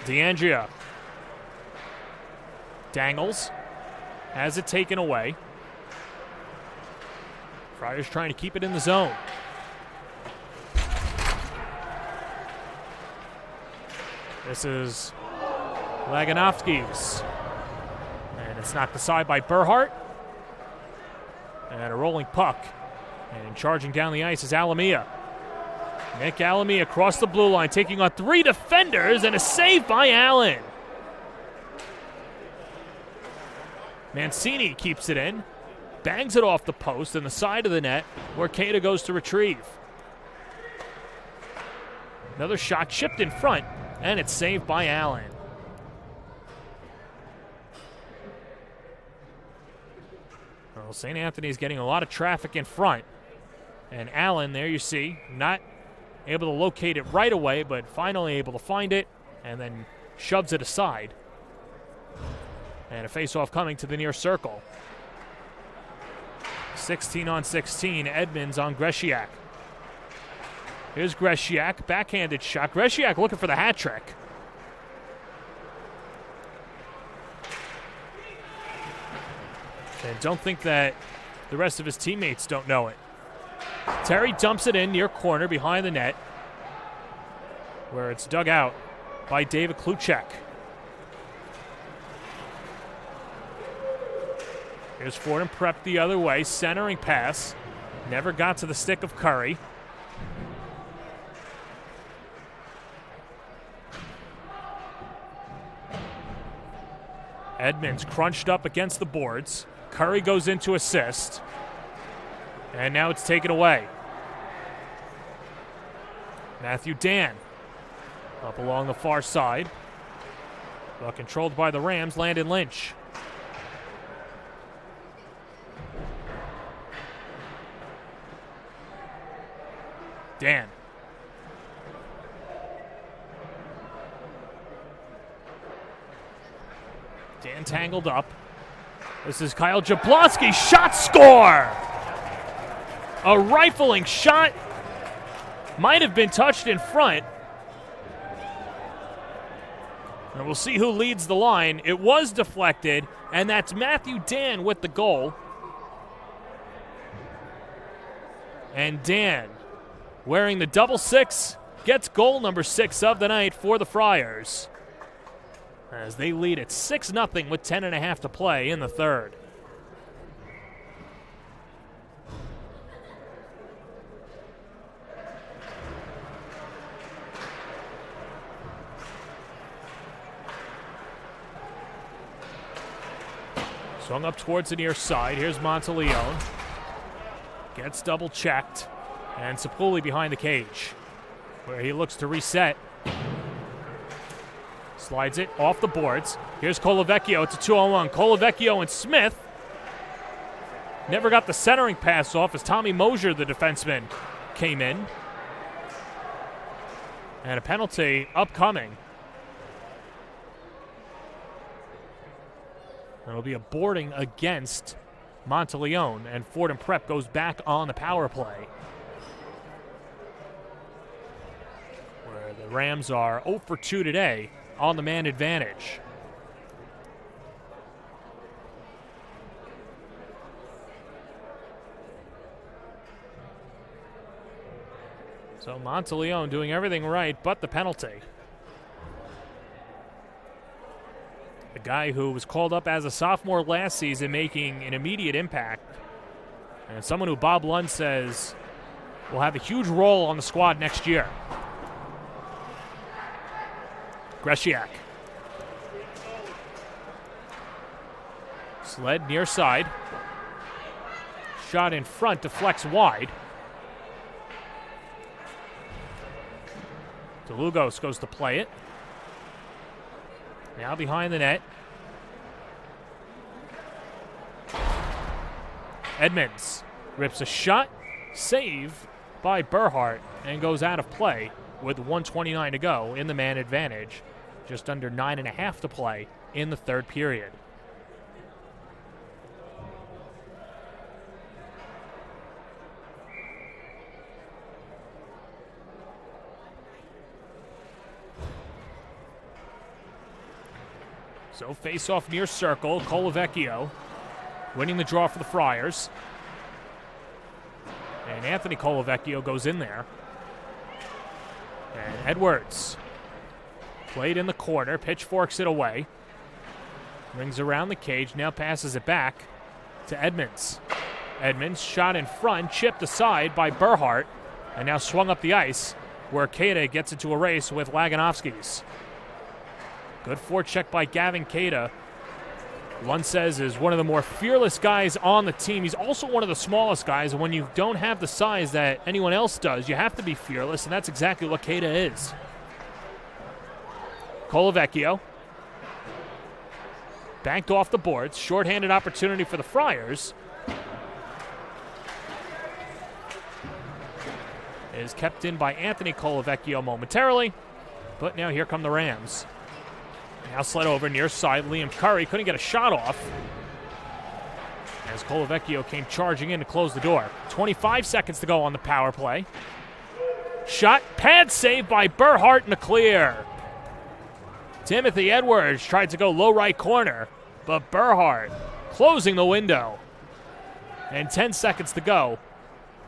DeAndrea dangles, has it taken away. Friars trying to keep it in the zone. This is Laganovskis. And it's knocked aside by Burhart. And a rolling puck. And charging down the ice is Alamia. Nick Alamia across the blue line, taking on 3 defenders, and a save by Allen. Mancini keeps it in, bangs it off the post and the side of the net, where Cada goes to retrieve. Another shot chipped in front, and it's saved by Allen. Well, St. Anthony's getting a lot of traffic in front, and Allen, there you see, not able to locate it right away, but finally able to find it, and then shoves it aside. And a face-off coming to the near circle. 16-on-16, Edmonds on Gresiak. Here's Gresiak, backhanded shot. Gresiak looking for the hat trick. And don't think that the rest of his teammates don't know it. Terry dumps it in near corner behind the net, where it's dug out by David Kluchek. Here's Fordham Prep the other way, centering pass. Never got to the stick of Curry. Edmonds crunched up against the boards. Curry goes in to assist. And now it's taken away. Matthew Dan up along the far side. Well, controlled by the Rams, Landon Lynch. Dan. Dan tangled up. This is Kyle Jablonski. Shot score! A rifling shot. Might have been touched in front. And we'll see who leads the line. It was deflected, and that's Matthew Dan with the goal. And Dan, wearing the double 6, gets goal number 6 of the night for the Friars, as they lead at 6-0 with 10.5 to play in the third. Swung up towards the near side. Here's Monteleone. Gets double checked. And Sapulli behind the cage, where he looks to reset. Slides it off the boards. Here's Colavecchio. It's a 2-on-1. Colavecchio and Smith. Never got the centering pass off as Tommy Mosier, the defenseman, came in. And a penalty upcoming. It'll be a boarding against Monteleone, and Fordham Prep goes back on the power play, where the Rams are 0 for 2 today on the man advantage. So Monteleone doing everything right but the penalty. A guy who was called up as a sophomore last season, making an immediate impact. And someone who Bob Lund says will have a huge role on the squad next year. Gresiak. Sled near side. Shot in front, deflects wide. DeLugos goes to play it. Now behind the net. Edmonds rips a shot. Save by Burhart and goes out of play with 1:29 to go in the man advantage. Just under 9.5 to play in the third period. So face-off near circle, Colavecchio winning the draw for the Friars. And Anthony Colavecchio goes in there. And Edwards played in the corner, pitchforks it away. Rings around the cage, now passes it back to Edmonds. Edmonds shot in front, chipped aside by Burhart, and now swung up the ice where Keita gets into a race with Laganovskis. Good forecheck by Gavin Keita. Lund says is one of the more fearless guys on the team. He's also one of the smallest guys, and when you don't have the size that anyone else does, you have to be fearless, and that's exactly what Keita is. Colavecchio. Banked off the boards. Shorthanded opportunity for the Friars. Is kept in by Anthony Colavecchio momentarily, but now here come the Rams. Now slid over near side. Liam Curry couldn't get a shot off as Colavecchio came charging in to close the door. 25 seconds to go on the power play. Shot, pad save by Burhart in the clear. Timothy Edwards tried to go low right corner, but Burhart closing the window. And 10 seconds to go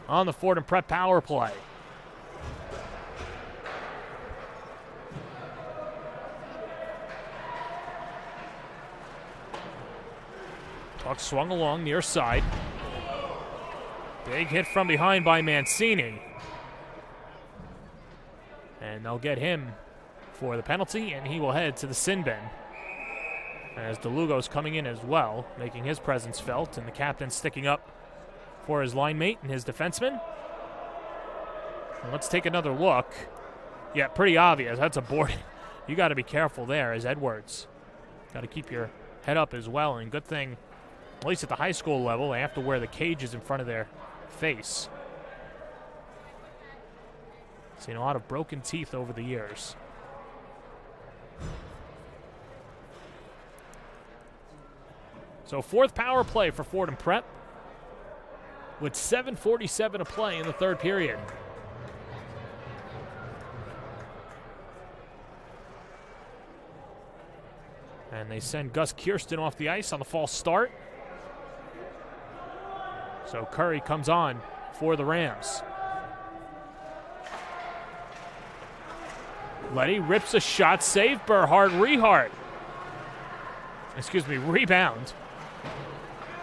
on the Fordham Prep power play. Puck swung along near side. Big hit from behind by Mancini. And they'll get him for the penalty, and he will head to the sin bin As DeLugo's coming in as well, making his presence felt, and the captain sticking up for his line mate and his defenseman. And let's take another look. Yeah, pretty obvious. That's a board. You got to be careful there as Edwards. Got to keep your head up as well, and good thing, at least at the high school level, they have to wear the cages in front of their face. Seen a lot of broken teeth over the years. So fourth power play for Fordham Prep with 7:47 to play in the third period. And they send Gus Kirsten off the ice on the false start. So Curry comes on for the Rams. Letty rips a shot, save, rebound.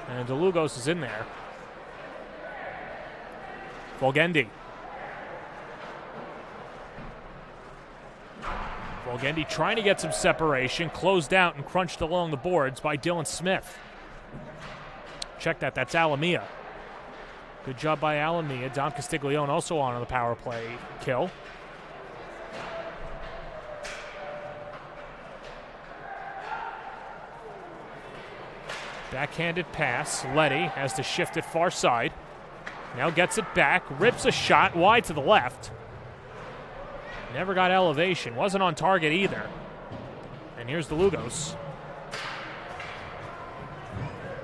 And DeLugos is in there. Volgendi trying to get some separation, closed out and crunched along the boards by Dylan Smith. Check that, that's Alamia. Good job by Alamia. Dom Castiglione also on the power play kill. Backhanded pass. Letty has to shift it far side. Now gets it back. Rips a shot wide to the left. Never got elevation. Wasn't on target either. And here's DeLugos.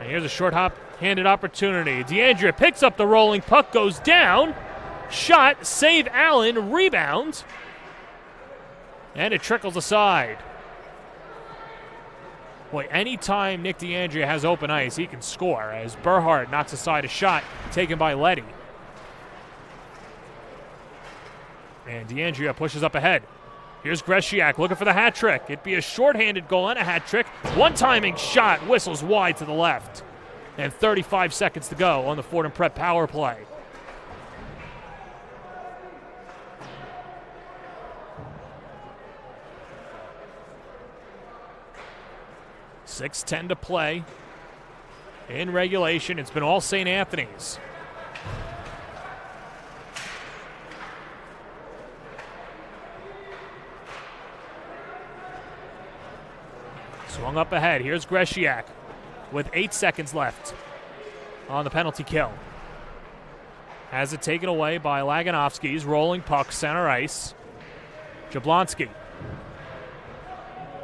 And here's a short hop-handed opportunity. DeAndrea picks up the rolling puck, goes down. Shot, save Allen, rebound. And it trickles aside. Boy, anytime Nick DeAndrea has open ice, he can score, as Berhard knocks aside a shot taken by Letty. And DeAndrea pushes up ahead. Here's Gresiak looking for the hat trick. It'd be a shorthanded goal and a hat trick. One-timing shot whistles wide to the left. And 35 seconds to go on the Fordham Prep power play. .6:10 to play in regulation. It's been all St. Anthony's. Swung up ahead. Here's Gresiak with 8 seconds left on the penalty kill. Has it taken away by Laganovsky's rolling puck center ice. Jablonski.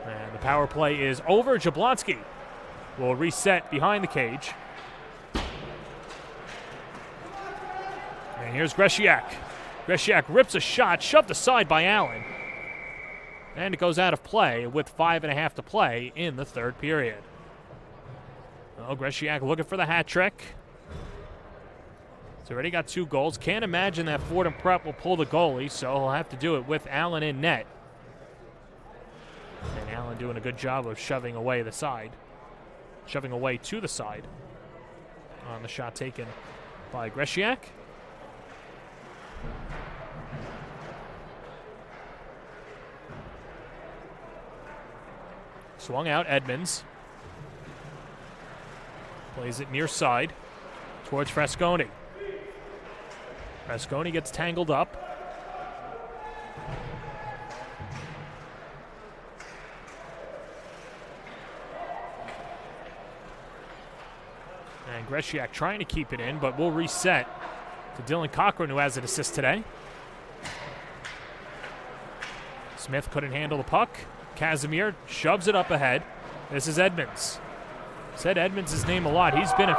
And the power play is over. Jablonski will reset behind the cage. And here's Gresiak. Gresiak rips a shot, shoved aside by Allen. And it goes out of play with 5.5 to play in the third period. Oh, Gresiak looking for the hat trick. He's already got 2 goals. Can't imagine that Fordham Prep will pull the goalie, so he'll have to do it with Allen in net. And Allen doing a good job of shoving away the side. Shoving away to the side on the shot taken by Gresiak. Swung out, Edmonds. Plays it near side towards Frasconi. Frasconi gets tangled up. And Gresiak trying to keep it in, but will reset to Dylan Cochran, who has an assist today. Smith couldn't handle the puck. Casimir shoves it up ahead. This is Edmonds. Said Edmonds' name a lot. He's been a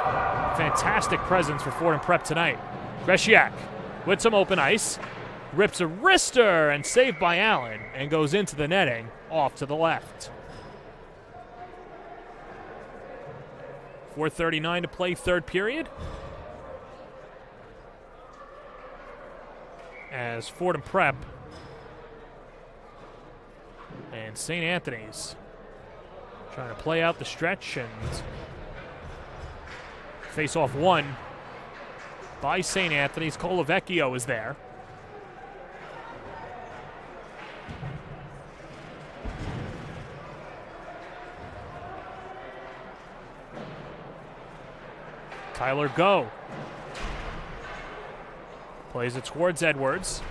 fantastic presence for Fordham Prep tonight. Gresiak with some open ice. Rips a wrister and saved by Allen and goes into the netting off to the left. 4:39 to play third period. As Fordham Prep and St. Anthony's trying to play out the stretch and face off one by St. Anthony's. Colavecchio is there. Tyler Go plays it towards Edwards.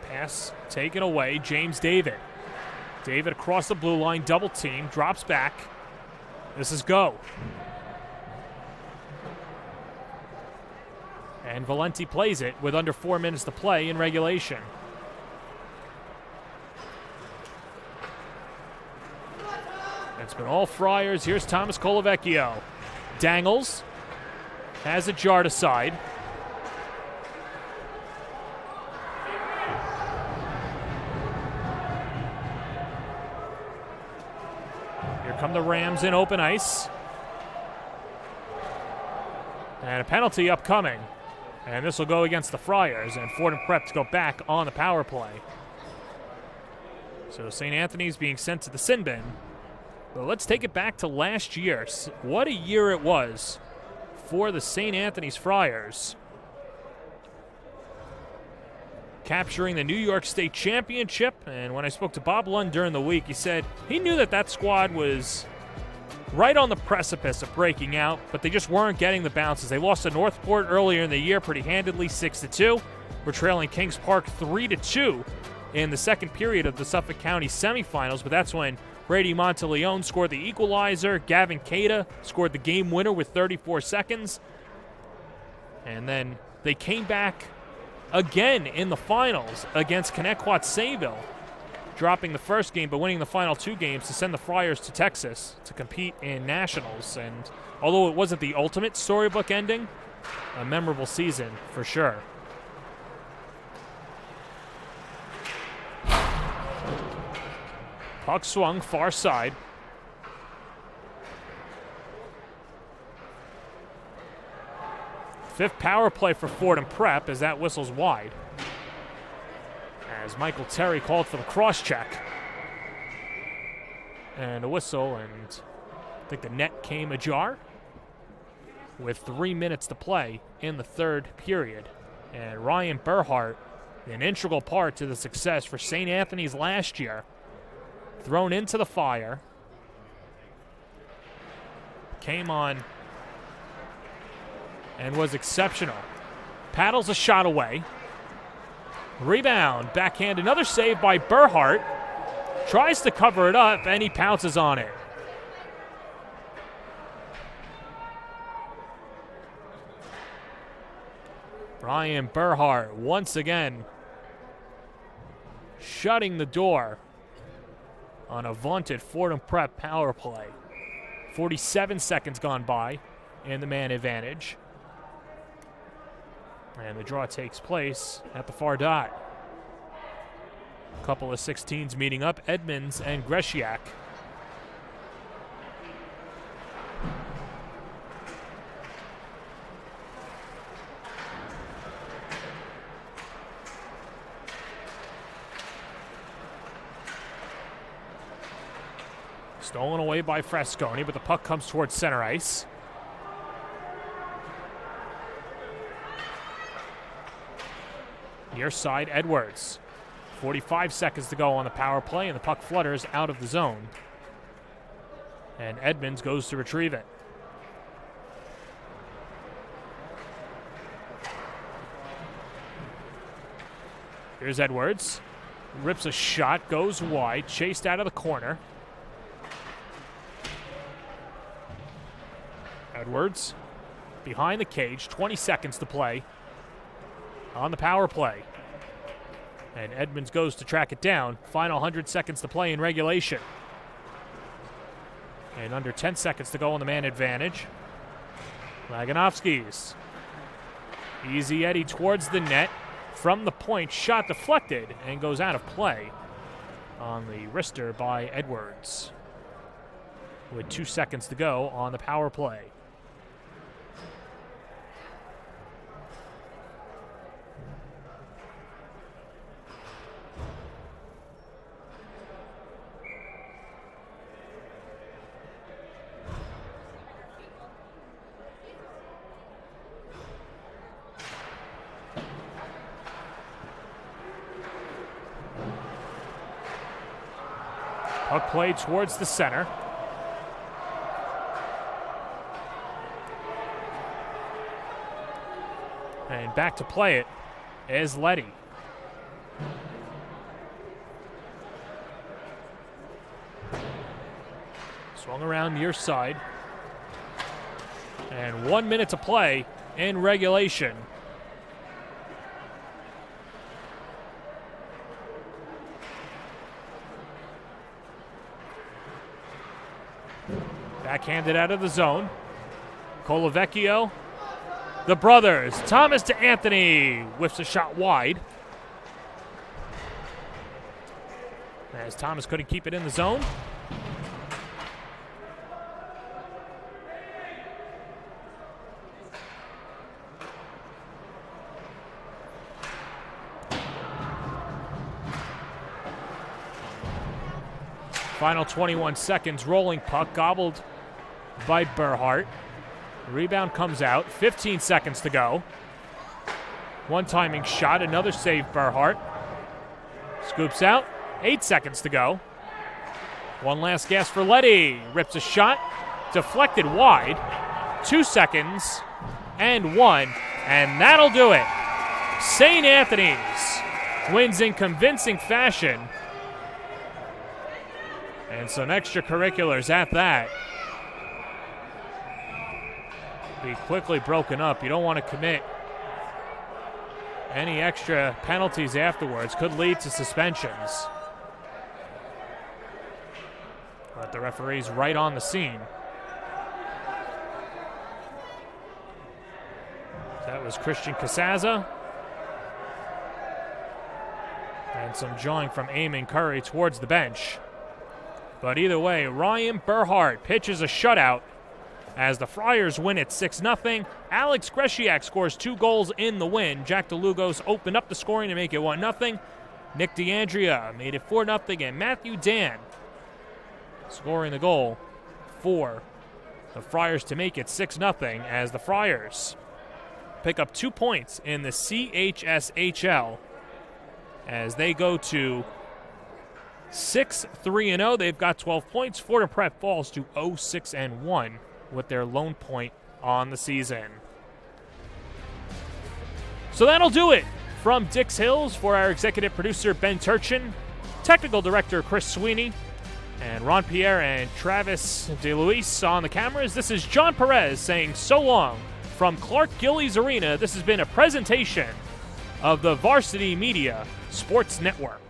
Pass taken away. James David. David across the blue line, double team, drops back. This is Go. And Valenti plays it with under 4 minutes to play in regulation. It's been all Friars. Here's Thomas Colavecchio. Dangles. Has it jarred aside. Here come the Rams in open ice. And a penalty upcoming. And this will go against the Friars, and Fordham Prep to go back on the power play. So St. Anthony's being sent to the sin bin. But let's take it back to last year. What a year it was for the St. Anthony's Friars. Capturing the New York State Championship. And when I spoke to Bob Lund during the week, he said he knew that squad was right on the precipice of breaking out, but they just weren't getting the bounces. They lost to Northport earlier in the year pretty handedly, 6-2. We're trailing Kings Park 3-2 in the second period of the Suffolk County semifinals, but that's when Brady Monteleone scored the equalizer. Gavin Cada scored the game winner with 34 seconds. And then they came back again in the finals against Connecticut Sayville, dropping the first game but winning the final two games to send the Friars to Texas to compete in nationals. And although it wasn't the ultimate storybook ending, a memorable season for sure. Puck swung far side. Fifth power play for Fordham Prep as that whistles wide. As Michael Terry called for the cross check. And a whistle, and I think the net came ajar with 3 minutes to play in the third period. And Ryan Burhart, an integral part to the success for St. Anthony's last year, thrown into the fire. Came on and was exceptional. Paddles a shot away. Rebound, backhand, another save by Burhart. Tries to cover it up, and he pounces on it. Ryan Burhart once again shutting the door on a vaunted Fordham Prep power play. 47 seconds gone by in the man advantage. And the draw takes place at the far dot. A couple of 16s meeting up, Edmonds and Gresiak. Stolen away by Frasconi, but the puck comes towards center ice. Near side, Edwards. 45 seconds to go on the power play, and the puck flutters out of the zone. And Edmonds goes to retrieve it. Here's Edwards. Rips a shot, goes wide, chased out of the corner. Edwards behind the cage, 20 seconds to play on the power play. And Edmonds goes to track it down. Final 100 seconds to play in regulation. And under 10 seconds to go on the man advantage. Laganovskis. Easy Eddie towards the net. From the point, shot deflected and goes out of play on the wrister by Edwards. With 2 seconds to go on the power play. Puck played towards the center. And back to play it is Letty. Swung around near side. And 1 minute to play in regulation. Backhanded out of the zone. Colavecchio. The brothers. Thomas to Anthony. Whiffs a shot wide. As Thomas couldn't keep it in the zone. Final 21 seconds. Rolling puck gobbled by Berhart. Rebound comes out. 15 seconds to go. One timing shot. Another save, Berhart. Scoops out. 8 seconds to go. One last gasp for Letty. Rips a shot. Deflected wide. 2 seconds. And 1. And that'll do it. St. Anthony's wins in convincing fashion. And some extracurriculars at that. Be quickly broken up. You don't want to commit any extra penalties afterwards. Could lead to suspensions. But the referee's right on the scene. That was Christian Casaza. And some jawing from Eamon Curry towards the bench. But either way, Ryan Berhart pitches a shutout as the Friars win it 6-0. Alex Gresiak scores 2 goals in the win. Jack DeLugos opened up the scoring to make it 1-0. Nick D'Andrea made it 4-0, and Matthew Dan scoring the goal for the Friars to make it 6-0 as the Friars pick up 2 points in the CHSHL as they go to 6-3-0. They've got 12 points. Fordham Prep falls to 0-6-1 with their lone point on the season. So that'll do it from Dix Hills. For our executive producer, Ben Turchin, technical director, Chris Sweeney, and Ron Pierre and Travis DeLuise on the cameras, this is John Perez saying so long from Clark Gillies Arena. This has been a presentation of the Varsity Media Sports Network.